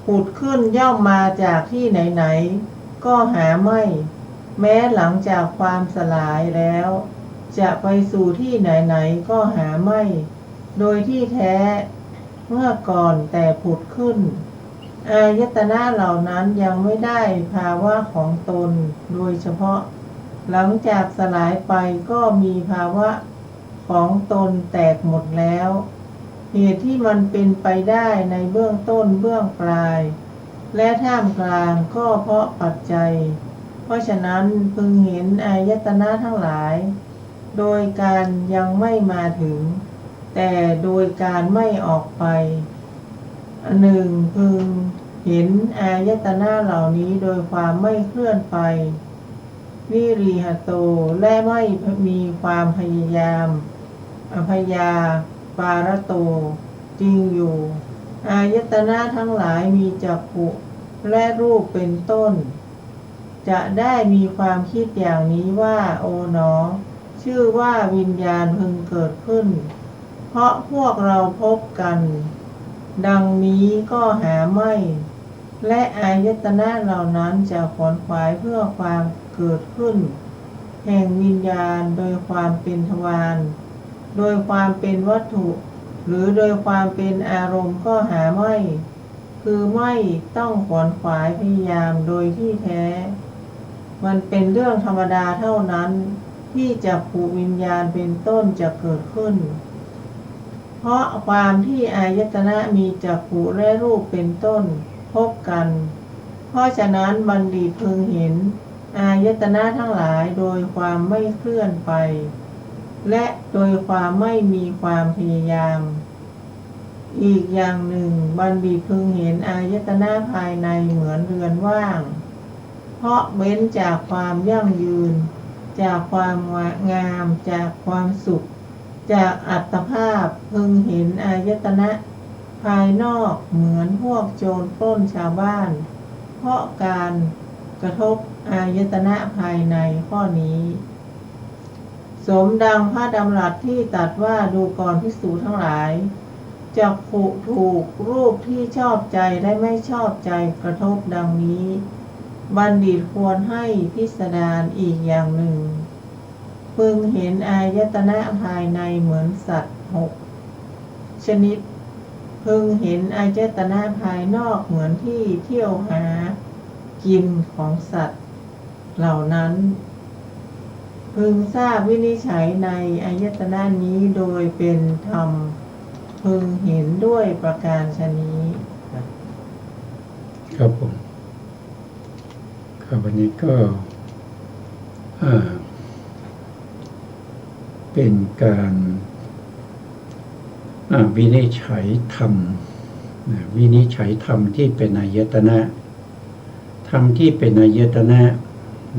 ผุดขึ้นย่อมมาจากที่ไหนๆก็หาไม่ แม้หลังจากความสลายแล้ว จะไปสู่ที่ไหนๆก็หาไม่ โดยที่แท้เมื่อก่อนแต่ผุดขึ้นอายตนะเหล่านั้นยังไม่ได้ภาวะของตนโดยเฉพาะหลังจากสลายไปก็มีภาวะของตนแตกหมดแล้วเหตุที่มันเป็นไปได้ในเบื้องต้นเบื้องปลายและท่ามกลางก็เพราะปัจจัยเพราะฉะนั้นพึงเห็นอายตนะทั้งหลายโดยการยังไม่มาถึงแต่โดยการไม่ออกไปหนึ่งพึงเห็นอายตนะเหล่านี้โดยความไม่เคลื่อนไปวิริหโตและไม่มีความพยายามอภยาปารโตจริงอยู่อายตนะทั้งหลายมีจักขุและรูปเป็นต้นจะได้มีความคิดอย่างนี้ว่าโอ๋หนอชื่อว่าวิญญาณพึงเกิดขึ้นเพราะพวกเราพบกันดังนี้ก็หาไม่และอายตนะเหล่านั้นจะขวนขวายเพื่อความเกิดขึ้นแห่งวิญญาณโดยความเป็นทวารโดยความเป็นวัตถุหรือโดยความเป็นอารมณ์ก็หาไม่คือไม่ต้องขวนขวายพยายามโดยที่แท้มันเป็นเรื่องธรรมดาเท่านั้นที่จักขุวิญญาณเป็นต้นจะเกิดขึ้นเพราะความที่อายตนะมีจักขุและรูปเป็นต้นพบกันเพราะฉะนั้นบัณฑิตพึงเห็นอายตนะทั้งหลายโดยความไม่เคลื่อนไปและโดยความไม่มีความพยายามอีกอย่างหนึ่งบัณฑิตพึงเห็นอายตนะภายในเหมือนเรือนว่างเพราะเว้นจากความยั่งยืนจากความงามจากความสุขจากอัตภาพพึงเห็นอายตนะภายนอกเหมือนพวกโจรปล้นชาวบ้านเพราะการกระทบอายตนะภายในข้อนี้สมดังพระดำรัสที่ตรัสว่าดูก่อนภิกษุทั้งหลายจักขุถูกรูปที่ชอบใจและไม่ชอบใจกระทบดังนี้บัณฑิตควรให้พิสดารอีกอย่างหนึ่งพึงเห็นอายตนะภายในเหมือนสัตว์6ชนิดพึงเห็นอายตนะภายนอกเหมือนที่เที่ยวหากินของสัตว์เหล่านั้นพึงทราบวินิจฉัยในอายตนะนี้โดยเป็นธรรมพึงเห็นด้วยประการฉะนี้ครับผมครับวันนี้ก็เป็นการวินิจฉัยธรรมวินิจฉัยธรรมที่เป็นอายตนะธรรมที่เป็นอายตนะ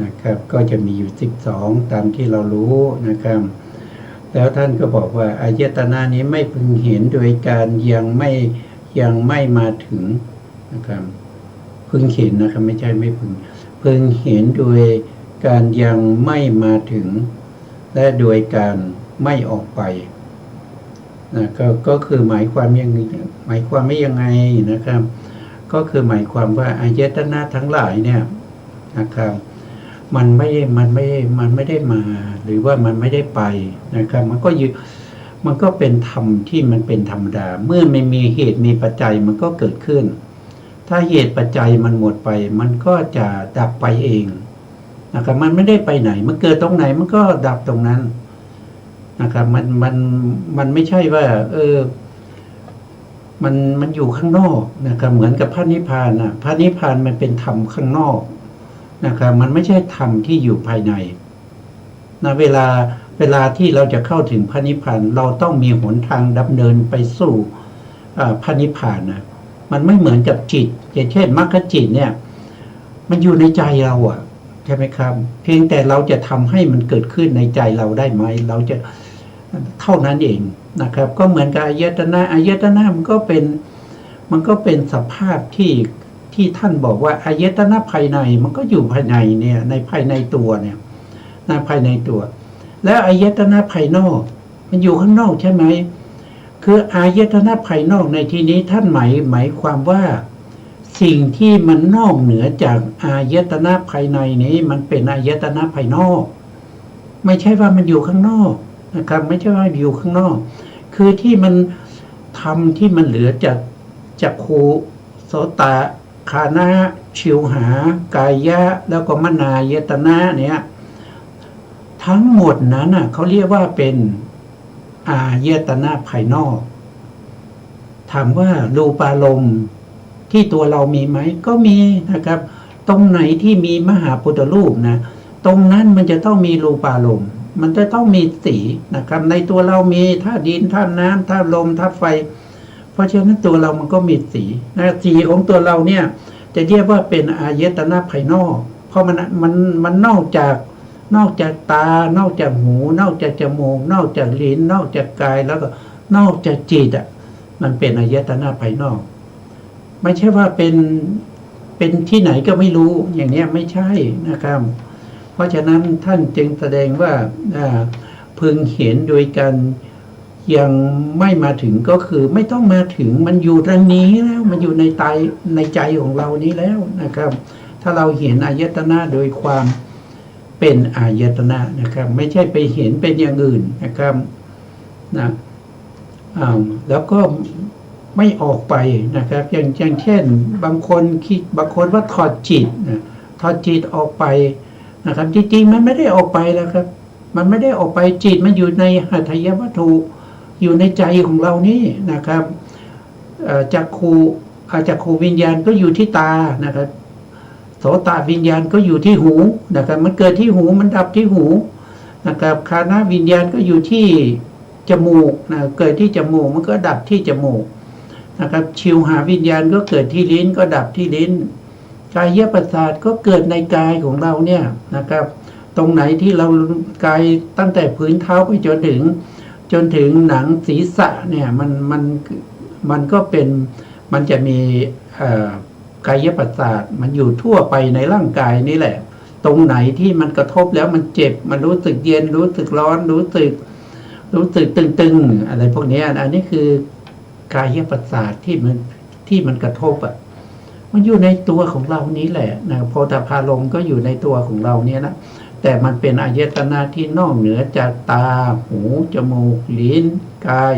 นะครับก็จะมีอยู่12ตามที่เรารู้นะครับแล้วท่านก็บอกว่าอายตนะนี้ไม่พึงเห็นโดยการยังไม่มาถึงนะครับพึงเห็นนะครับไม่ใช่ไม่พึงเห็นโดยการยังไม่มาถึงและโดยการไม่ออกไปนะก็คือหมายความไม่ยังไงนะครับก็คือหมายความว่าอายตนะทั้งหลายเนี่ยนะครับมันไม่ได้มาหรือว่ามันไม่ได้ไปนะครับมัน มันก็เป็นธรรมที่มันเป็นธรรมดา เมื่อไม่มีเหตุมีปัจจัยมันก็เกิดขึ้น ถ้าเหตุปัจจัยมันหมดไปมันก็จะดับไปเองนะครับมันไม่ได้ไปไหนมันเกิดตรงไหนมันก็ดับตรงนั้นนะครับมันไม่ใช่ว่ามันอยู่ข้างนอกนะครับเหมือนกับพระนิพพานนะพระนิพพานมันเป็นธรรมข้างนอกนะครับมันไม่ใช่ธรรมที่อยู่ภายในนะเวลาที่เราจะเข้าถึงพระนิพพานเราต้องมีหนทางดำเนินไปสู่พระนิพพานนะมันไม่เหมือนกับจิตอย่างเช่นมรรคจิตเนี่ยมันอยู่ในใจเราใช่ไหมครับเพียงแต่เราจะทำให้มันเกิดขึ้นในใจเราได้ไหมเราจะเท่านั้นเองนะครับก็เหมือนกับอายตนะมันก็เป็นสภาพที่ท่านบอกว่าอายตนะภายในมันก็อยู่ภายในเนี่ยในภายในตัวเนี่ยในภายในตัวแล้วอายตนะภายนอกมันอยู่ข้างนอกใช่ไหมคืออายตนะภายนอกในที่นี้ท่านหมายความว่าสิ่งที่มันนอกเหนือจากอายตนะภายในนี้มันเป็นอายตนะภายนอกไม่ใช่ว่ามันอยู่ข้างนอกนะครับไม่ใช่ว่าอยู่ข้างนอกคือที่มันทำที่มันเหลือจากจักขุโสตคานะชิวหากายะแล้วก็มนายตนะเนี่ยทั้งหมดนั้นเขาเรียกว่าเป็นอายตนะภายนอกถามว่ารูปารมณ์ที่ตัวเรามีไหมก็มีนะครับตรงไหนที่มีมหาพุทธรูปนะตรงนั้นมันจะต้องมีรูปารมณ์มันจะต้องมีสีนะครับในตัวเรามีธาตุดินธาตุน้ำธาตุลมธาตุไฟเพราะฉะนั้นตัวเรามันก็มีสีนะสีของตัวเราเนี่ยจะเรียกว่าเป็นอายตนะภายนอกเพราะมันนอกจากตานอกจากหูนอกจากจมูกนอกจากลิ้นนอกจากกายแล้วก็นอกจากจิตมันเป็นอายตนะภายนอกไม่ใช่ว่าเป็นที่ไหนก็ไม่รู้อย่างนี้ไม่ใช่นะครับเพราะฉะนั้นท่านจึงแสดงว่าพึงเห็นโดยการยังไม่มาถึงก็คือไม่ต้องมาถึงมันอยู่ตรงนี้แล้วมันอยู่ในใจของเรานี้แล้วนะครับถ้าเราเห็นอายตนะโดยความเป็นอายตนะนะครับไม่ใช่ไปเห็นเป็นอย่างอื่นนะครับนะแล้วก็ไม่ออกไปนะครับอย่างเช่นบางคนว่าถอดจิตถอดจิตออกไปนะครับจริงๆมันไม่ได้ออกไปแล้วครับมันไม่ได้ออกไปจิตมันอยู่ในหัตถยวัตถุอยู่ในใจของเรานี่นะครับจักขุวิญญาณก็อยู่ที่ตานะครับโสตวิญญาณก็อยู่ที่หูนะครับมันเกิดที่หูมันดับที่หูนะครับคานะวิญญาณก็อยู่ที่จมูกนะเกิดที่จมูกมันก็ดับที่จมูกนะครับชิวหาวิญญาณก็เกิดที่ลิ้นก็ดับที่ลิ้นกายประสาทก็เกิดในกายของเราเนี่ยนะครับตรงไหนที่เรากายตั้งแต่พื้นเท้าไปจนถึงหนังศีรษะเนี่ยมันก็เป็นมันจะมีกายประสาทมันอยู่ทั่วไปในร่างกายนี่แหละตรงไหนที่มันกระทบแล้วมันเจ็บมันรู้สึกเย็นรู้สึกร้อนรู้สึกตึงๆอะไรพวกนี้อันนี้คือกายประสาทที่มันกระทบมันอยู่ในตัวของเรานี้แหละนะโพธพารมณ์ก็อยู่ในตัวของเราเนี่ยนะแต่มันเป็นอายตนะที่นอกเหนือจากตาหูจมูกลิ้นกาย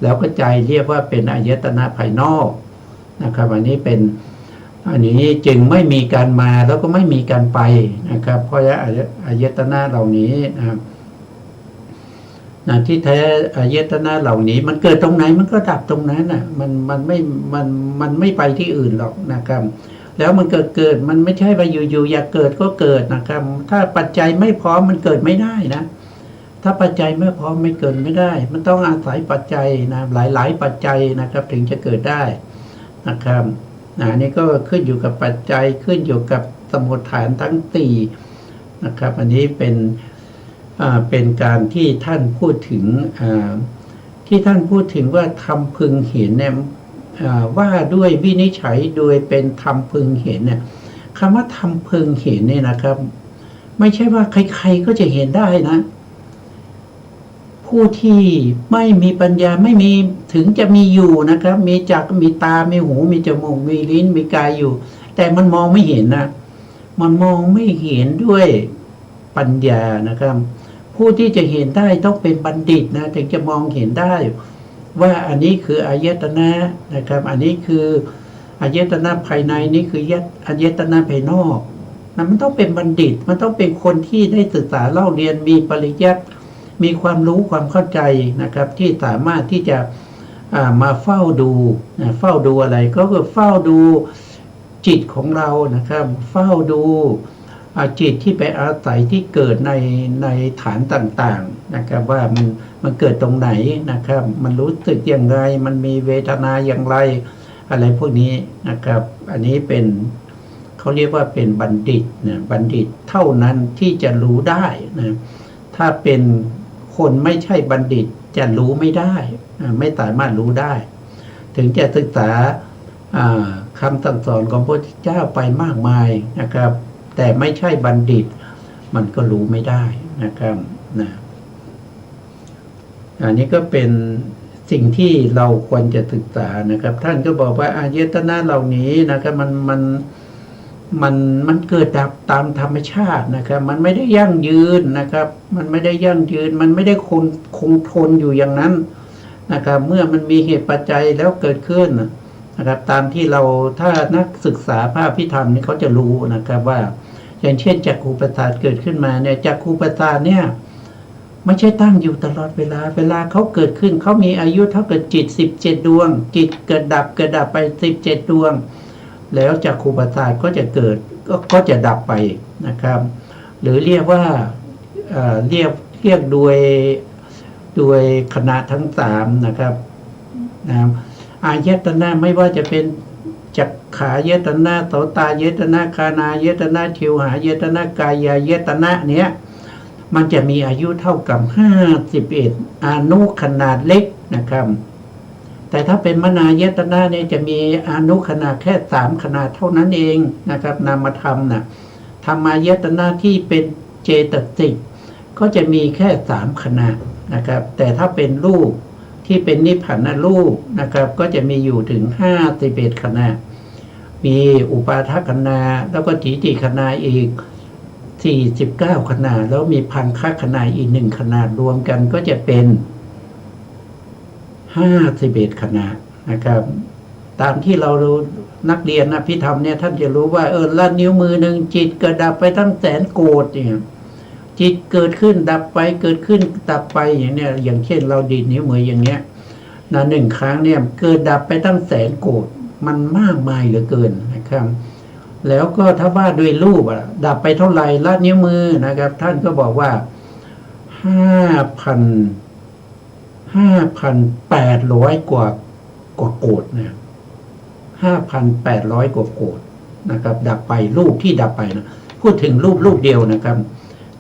แล้วก็ใจเรียกว่าเป็นอายตนะภายนอกนะครับอันนี้จึงไม่มีการมาแล้วก็ไม่มีการไปนะครับเพราะอายตนะเหล่านี้นะครับที่แท้อายตนะเหล่านี้มันเกิดตรงไหนมันก็ดับตรงนั้นมันไม่ไปที่อื่นหรอกนะครับแล้วมันเกิดมันไม่ใช่ว่าอยู่อยากเกิดก็เกิดนะครับถ้าปัจจัยไม่พร้อมมันเกิดไม่ได้นะถ้าปัจจัยไม่พร้อมไม่เกิดไม่ได้มันต้องอาศัยปัจจัยนะหลายปัจจัยนะครับถึงจะเกิดได้นะครับนี่ก็ขึ้นอยู่กับปัจจัยขึ้นอยู่กับสมุฏฐานทั้งสี่นะครับอันนี้เป็นการที่ท่านพูดถึงว่าธรรมพึงเห็นเนี่ยว่าด้วยวินิจฉัยโดยเป็นธรรมพึงเห็นเนี่ยคำว่าธรรมพึงเห็นเนี่ยนะครับไม่ใช่ว่าใครๆก็จะเห็นได้นะผู้ที่ไม่มีปัญญาไม่มีถึงจะมีอยู่นะครับมีตามีหูมีจมูกมีลิ้นมีกายอยู่แต่มันมองไม่เห็นนะมันมองไม่เห็นด้วยปัญญานะครับ ผู้ที่จะเห็นได้ต้องเป็นบัณฑิตนะถึงจะมองเห็นได้ว่าอันนี้คืออายตนะนะครับอันนี้คืออายตนะภายในนี่คืออายตนะภายนอกนะมันต้องเป็นบัณฑิตมันต้องเป็นคนที่ได้ศึกษาเล่าเรียนมีปริยัติมีความรู้ความเข้าใจนะครับที่สามารถที่จะมาเฝ้าดูนะเฝ้าดูอะไรก็คือเฝ้าดูจิตของเรานะครับเฝ้าดูจิตที่ไปอาศัยที่เกิดในฐานต่างๆนะครับว่ามันเกิดตรงไหนนะครับมันรู้สึกอย่างไรมันมีเวทนาอย่างไรอะไรพวกนี้นะครับอันนี้เป็นเขาเรียกว่าเป็นบัณฑิตนะบัณฑิตเท่านั้นที่จะรู้ได้นะถ้าเป็นคนไม่ใช่บัณฑิตจะรู้ไม่ได้ไม่สามารถรู้ได้ถึงจะศึกษาคำสั่งสอนของพระพุทธเจ้าไปมากมายนะครับแต่ไม่ใช่บัณฑิตมันก็รู้ไม่ได้นะครับนะอันนี้ก็เป็นสิ่งที่เราควรจะศึกษานะครับท่านก็บอกว่าอายตนะเหล่านี้นะครับมันเกิดดับตามธรรมชาตินะครับมันไม่ได้ยั่งยืนนะครับมันไม่ได้ยั่งยืนมันไม่ได้คงทนอยู่อย่างนั้นนะครับเมื่อมันมีเหตุปัจจัยแล้วเกิดขึ้นนะครับตามที่เราถ้านักศึกษาพระอภิธรรมนี่เขาจะรู้นะครับว่าอย่างเช่นจักขุประสาทเกิดขึ้นมาเนี่ยจักขุประสาทเนี่ยไม่ใช่ตั้งอยู่ตลอดเวลาเขาเกิดขึ้นเขามีอายุเท่ากับจิต17ดวงจิตเกิดดับไป17ดวงแล้วจักขุประสาทก็จะเกิดก็จะดับไปนะครับหรือเรียกว่าเรียกโดยคณะทั้ง3นะครับอายตนะไม่ว่าจะเป็นจักขายตนะโสตายตนะคานายตนะชิวหายตนะกายายตนะเนี้ยมันจะมีอายุเท่ากับ51อนุขนาดเล็กนะครับแต่ถ้าเป็นมนายตนะเนี่ยจะมีอนุขนาดแค่3ขนาดเท่านั้นเองนะครับนามธรรมนะธรรมายตนะที่เป็นเจตสิกก็จะมีแค่3ขนาดนะครับแต่ถ้าเป็นรูปที่เป็นนิพพานรูปนะครับก็จะมีอยู่ถึง51ขนาดมีอุปาทขณาแล้วก็ถีติขณาอีก49ขนาดแล้วมีพังคขณาอีก1ขนาดรวมกันก็จะเป็น51ขนาดนะครับตามที่เรานักเรียนอภิธรรมเนี่ยท่านจะรู้ว่าละนิ้วมือหนึ่งจิตเกิดดับไปทั้งแสนโกฏเนี่ยจิตเกิดขึ้นดับไปเกิดขึ้นดับไปอย่างเนี้ยอย่างเช่นเราดีดนิ้วมืออย่างเงี้ย1 ครั้งเนี่ยเกิดดับไปตั้งแสนโกฏมันมากมายเหลือเกินนะครับแล้วก็ถ้าว่าด้วยรูปดับไปเท่าไหร่ละนิ้วมือนะครับท่านก็บอกว่า5,800 กว่าโกฏนะ5,800 กว่าโกฏนะครับดับไปรูปที่ดับไปนะพูดถึงรูปเดียวนะครับ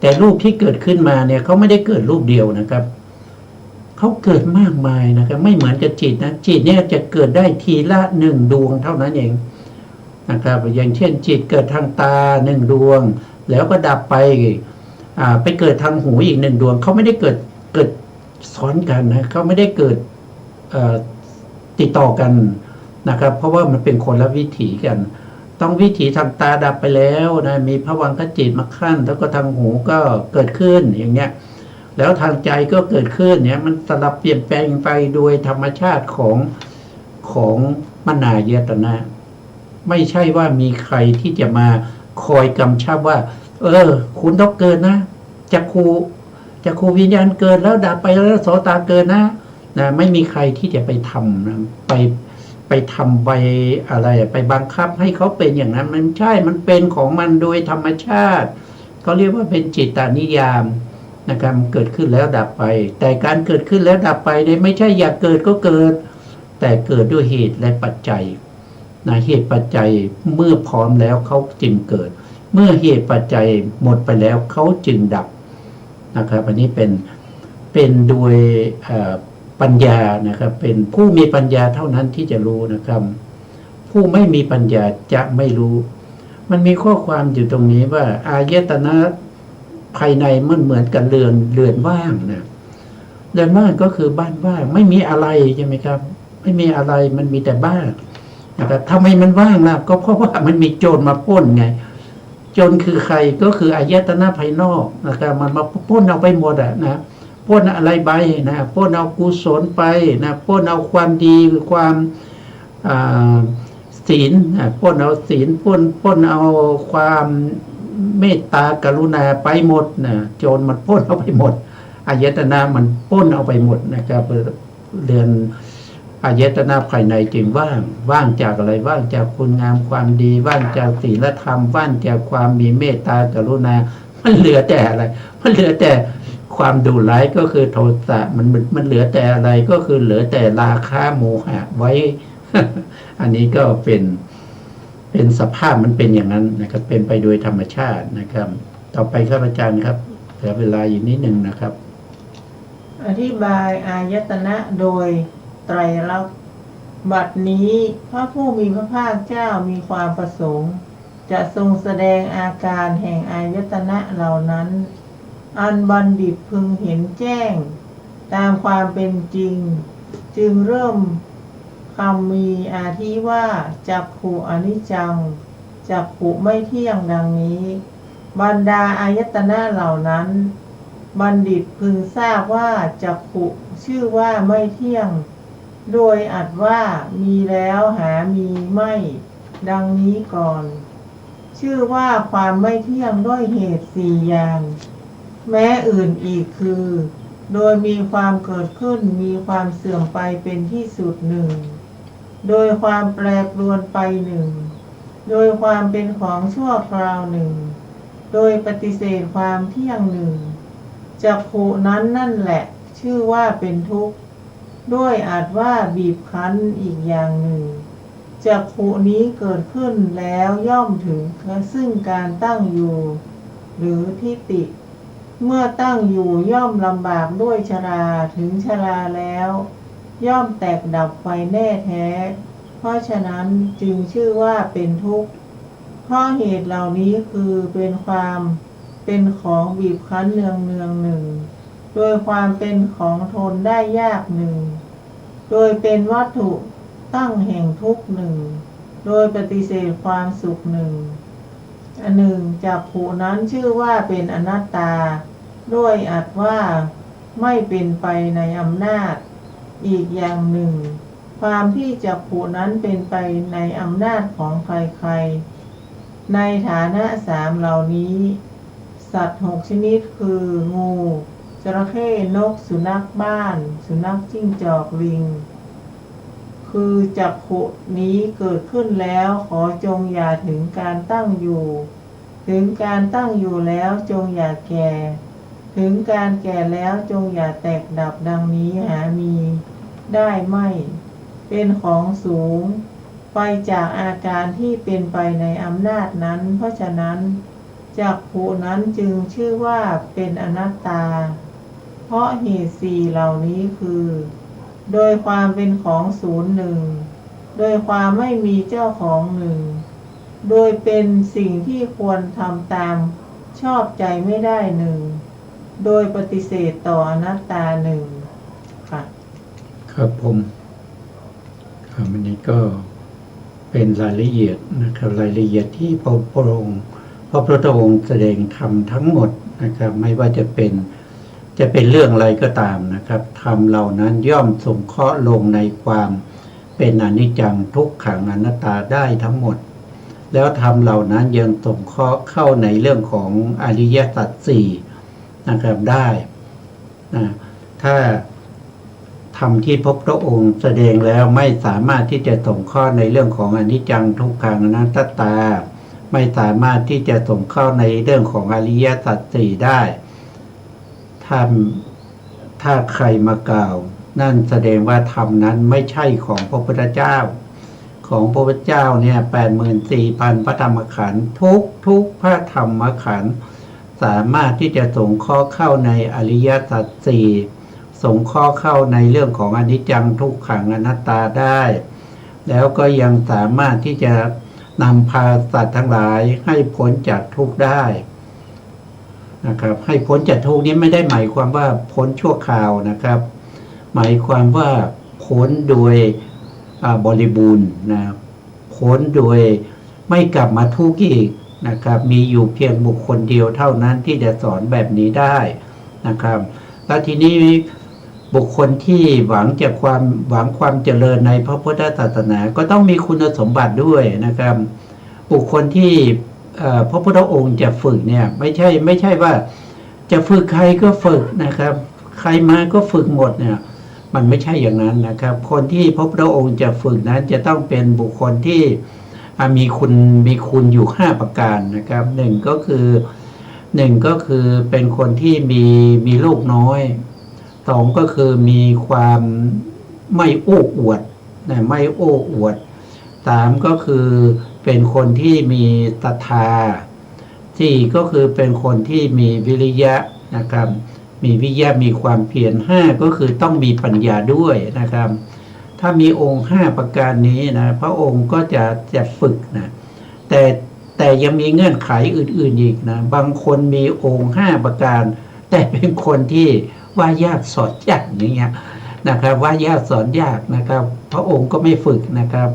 แต่รูปที่เกิดขึ้นมาเนี่ยเขาไม่ได้เกิดรูปเดียวนะครับเขาเกิดมากมายนะครับไม่เหมือนกับจิตนะจิตเนี่ยจะเกิดได้ทีละ1ดวงเท่านั้นเองนะครับอย่างเช่นจิตเกิดทางตา1ดวงแล้วก็ดับไปไปเกิดทางหูอีก1ดวงเขาไม่ได้เกิดซ้อนกันนะเขาไม่ได้เกิดติดต่อกันนะครับเพราะว่ามันเป็นคนละวิถีกันต้องวิถีทางตาดับไปแล้วนะมีภวังคจิตมาขั้นแล้วก็ทางหูก็เกิดขึ้นอย่างเงี้ยแล้วทางใจก็เกิดขึ้นเนี่ยมันสลับเปลี่ยนแปลงไปโดยธรรมชาติของมนายตนะไม่ใช่ว่ามีใครที่จะมาคอยกำชับว่าคุณต้องเกิดนะจักขุวิญญาณเกิดแล้วดับไปแล้วโสตเกิดนะไม่มีใครที่จะไปทำนะไปทำไปอะไรไปบังคับให้เขาเป็นอย่างนั้นมันใช่มันเป็นของมันโดยธรรมชาติเขาเรียกว่าเป็นจิตตนิยามนะครับเกิดขึ้นแล้วดับไปแต่การเกิดขึ้นแล้วดับไปเนี่ยไม่ใช่อยากเกิดก็เกิดแต่เกิดด้วยเหตุและปัจจัยเหตุปัจจัยเมื่อพร้อมแล้วเขาจึงเกิดเมื่อเหตุปัจจัยหมดไปแล้วเขาจึงดับนะครับอันนี้เป็นโดยปัญญานะครับเป็นผู้มีปัญญาเท่านั้นที่จะรู้นะครับผู้ไม่มีปัญญาจะไม่รู้มันมีข้อความอยู่ตรงนี้ว่าอายตนะภายในมันเหมือนกับเรือนว่างนะเรือนว่างก็คือบ้านว่างไม่มีอะไรใช่ไหมครับไม่มีอะไรมันมีแต่บ้านนะครับทำไมมันว่างล่ะก็เพราะว่ามันมีโจรมาปล้นไง จนคือใครก็คืออายตนะภายนอกนะครับมันมาป้นเอาไปหมดนะป้นอะไรไปนะป้นเอากุศลไปนะป้นเอาความดีความศีลป้นเอาศีลป้นเอาความเมตตากรุณาไปหมดนะโจรมันป้นเอาไปหมดอายตนะมันป้นเอาไปหมดนะครับเรือนอายตนะภายในจึงว่างจากอะไรว่างจากคุณงามความดีว่างจากศีลธรรมว่างจากความมีเมตตากรุณามันเหลือแต่อะไรมันเหลือแต่ความดุร้ายก็คือโทสะมันเหลือแต่อะไรก็คือเหลือแต่ราคะโมหะไว้ อันนี้ก็เป็นสภาพมันเป็นอย่างนั้นนะครับเป็นไปโดยธรรมชาตินะครับ ต่อไปครับอาจารย์ครับเหลือเวลาอยู่นิดนึงนะครับอธิบายอายตนะโดยไตรลักษณ์บัดนี้พระผู้มีพระภาคเจ้ามีความประสงค์จะทรงแสดงอาการแห่งอายตนะเหล่านั้นอันบัณฑิตพึงเห็นแจ้งตามความเป็นจริงจึงเริ่มคำมีอาทิว่าจักขุอนิจจังจักขุไม่เที่ยงดังนี้บรรดาอายตนะเหล่านั้นบัณฑิตพึงทราบว่าจักขุชื่อว่าไม่เที่ยงโดยอัดว่ามีแล้วหามีไม่ดังนี้ก่อนชื่อว่าความไม่เที่ยงด้วยเหตุสี่อย่างแม้อื่นอีกคือโดยมีความเกิดขึ้นมีความเสื่อมไปเป็นที่สุดหนึ่งโดยความแปรปรวนไปหนึ่งโดยความเป็นของชั่วคราวหนึ่งโดยปฏิเสธความเที่ยงหนึ่งจักขุนั้นนั่นแหละชื่อว่าเป็นทุกข์ด้วยอาจว่าบีบคั้นอีกอย่างหนึ่งจักขุนี้เกิดขึ้นแล้วย่อมถึงซึ่งการตั้งอยู่หรือทิฏฐิเมื่อตั้งอยู่ย่อมลำบากด้วยชราถึงชราแล้วย่อมแตกดับไปแน่แท้เพราะฉะนั้นจึงชื่อว่าเป็นทุกข์เพราะเหตุเหล่านี้คือเป็นของบีบคั้นเนืองหนึ่งโดยความเป็นของทนได้ยากหนึ่งโดยเป็นวัตถุตั้งแห่งทุกข์หนึ่งโดยปฏิเสธความสุขหนึ่งอันหนึ่งจักขุนั้นชื่อว่าเป็นอนัตตาด้วยอัดว่าไม่เป็นไปในอำนาจอีกอย่างหนึ่งความที่จักขุนั้นเป็นไปในอำนาจของใครๆในฐานะสามเหล่านี้สัตว์6ชนิดคืองูจระเข้นกสุนัขบ้านสุนัขจิ้งจอกลิงคือจักขุนี้เกิดขึ้นแล้วขอจงอย่าถึงการตั้งอยู่ถึงการตั้งอยู่แล้วจงอย่าแก่ถึงการแก่แล้วจงอย่าแตกดับดังนี้หามีได้ไม่เป็นของสูงไปจากอาการที่เป็นไปในอำนาจนั้นเพราะฉะนั้นจักขุนั้นจึงชื่อว่าเป็นอนัตตาเพราะเหตุสี่เหล่านี้คือโดยความเป็นของศูนย์หนึ่งโดยความไม่มีเจ้าของหนึ่งโดยเป็นสิ่งที่ควรทำตามชอบใจไม่ได้หนึ่งโดยปฏิเสธต่ออนัตตาหนึ่งค่ะครับผมวันนี้ก็เป็นรายละเอียดนะครับรายละเอียดที่พระพุทธองค์แสดงธรรมทั้งหมดนะครับไม่ว่าจะเป็นเรื่องอะไรก็ตามนะครับธรรมเหล่านั้นย่อมสงเคราะห์ลงในความเป็นอนิจจังทุกขังอนัตตาได้ทั้งหมดแล้วธรรมเหล่านั้นยังสงเคราะห์เข้าในเรื่องของอริยสัจสี่นะครับได้ถ้าธรรมที่พระพุทธองค์แสดงแล้วไม่สามารถที่จะสงเคราะห์ในเรื่องของอนิจจังทุกขังอนัตตาไม่สามารถที่จะสงเคราะห์ในเรื่องของอริยสัจสี่ได้ถ้าใครมากล่าวนั่นแสดงว่าธรรมนั้นไม่ใช่ของพระพุทธเจ้าของพระพุทธเจ้าเนี่ย 84,000 พระธรรมขันธ์ทุกพระธรรมขันธ์สามารถที่จะสงเคราะห์เข้าในอริยสัจสี่สงเคราะห์เข้าในเรื่องของอนิจจังทุกขังอนัตตาได้แล้วก็ยังสามารถที่จะนำพาสัตว์ทั้งหลายให้พ้นจากทุกข์ได้นะครับให้พ้นจากทุกข์นี้ไม่ได้หมายความว่าพ้นชั่วคราวนะครับหมายความว่าพ้นโดยบริบูรณ์นะพ้นโดยไม่กลับมาทุกข์อีก นะครับ มีอยู่เพียงบุคคลเดียวเท่านั้นที่จะสอนแบบนี้ได้นะครับแล้วทีนี้บุคคลที่หวังความเจริญในพระพุทธศาสนา ก็ต้องมีคุณสมบัติด้วยนะครับ บุคคลที่พระพุทธองค์จะฝึกเนี่ยไม่ใช่ว่าจะฝึกใครก็ฝึกนะครับ ใครมาก็ฝึกหมดเนี่ยมันไม่ใช่อย่างนั้นนะครับ คนที่พระพุทธองค์จะฝึกนั้นจะต้องเป็นบุคคลที่มีคุณอยู่5ประการนะครับหนึ่งก็คือเป็นคนที่มีลูกน้อยสองก็คือมีความไม่โอ้อวดนะไม่โอ้อวดสามก็คือเป็นคนที่มีศรัทธาสี่ก็คือเป็นคนที่มีวิริยะนะครับมีวิริยะมีความเพียรห้าก็คือต้องมีปัญญาด้วยนะครับถ้ามีองค์5ประการนี้นะพระองค์ก็จะฝึกนะแต่ยังมีเงื่อนไขอื่นๆอีกนะบางคนมีองค์5ประการแต่เป็นคนที่ว่ายากสอนยากอย่างเงี้ยนะครับว่ายากสอนยากนะครับพระองค์ก็ไม่ฝึกนะครับ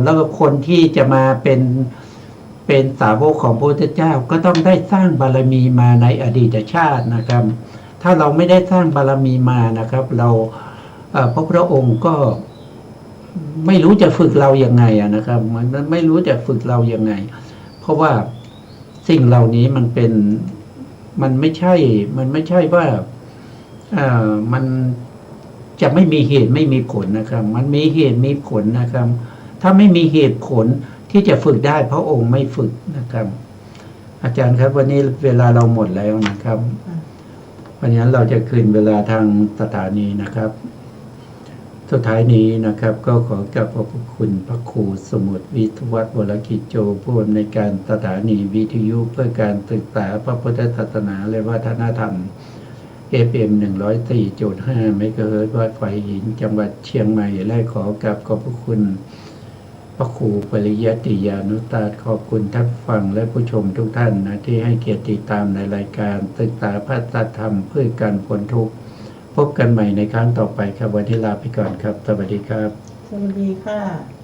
แล้วก็คนที่จะมาเป็นสาวกของพระพุทธเจ้าก็ต้องได้สร้างบารมีมาในอดีตชาตินะครับถ้าเราไม่ได้สร้างบารมีมานะครับเราพระพุทธองค์ก็ไม่รู้จะฝึกเรายังไงนะครับมันไม่รู้จะฝึกเรายังไงเพราะว่าสิ่งเหล่านี้มันไม่ใช่ว่ามันจะไม่มีเหตุไม่มีผลนะครับมันมีเหตุมีผลนะครับถ้าไม่มีเหตุผลที่จะฝึกได้พระองค์ไม่ฝึกนะครับอาจารย์ครับวันนี้เวลาเราหมดแล้วนะครับวันนี้เราจะคืนเวลาทางสถานีนะครับสุดท้ายนี้นะครับก็ขอกราบขอบคุณพระครูสมุทรวิทยวัฒน์วรกิจโจผู้อำนวยการสถานีวิทยุเพื่อการศึกษาพระพุทธศาสนาและวัฒนธรรม FM 104.5 เมกะเฮิรตซ์วัดไฟหินจังหวัดเชียงใหม่และขอกราบขอบพระคุณพระครูปริยัติยานุตาขอบคุณท่านฟังและผู้ชมทุกท่านนะที่ให้เกียรติติดตามในรายการศึกษาพระธรรมเพื่อการพ้นทุกข์พบกันใหม่ในครั้งต่อไปครับวันนี้ลาไปก่อนครับสวัสดีครับสวัสดีค่ะ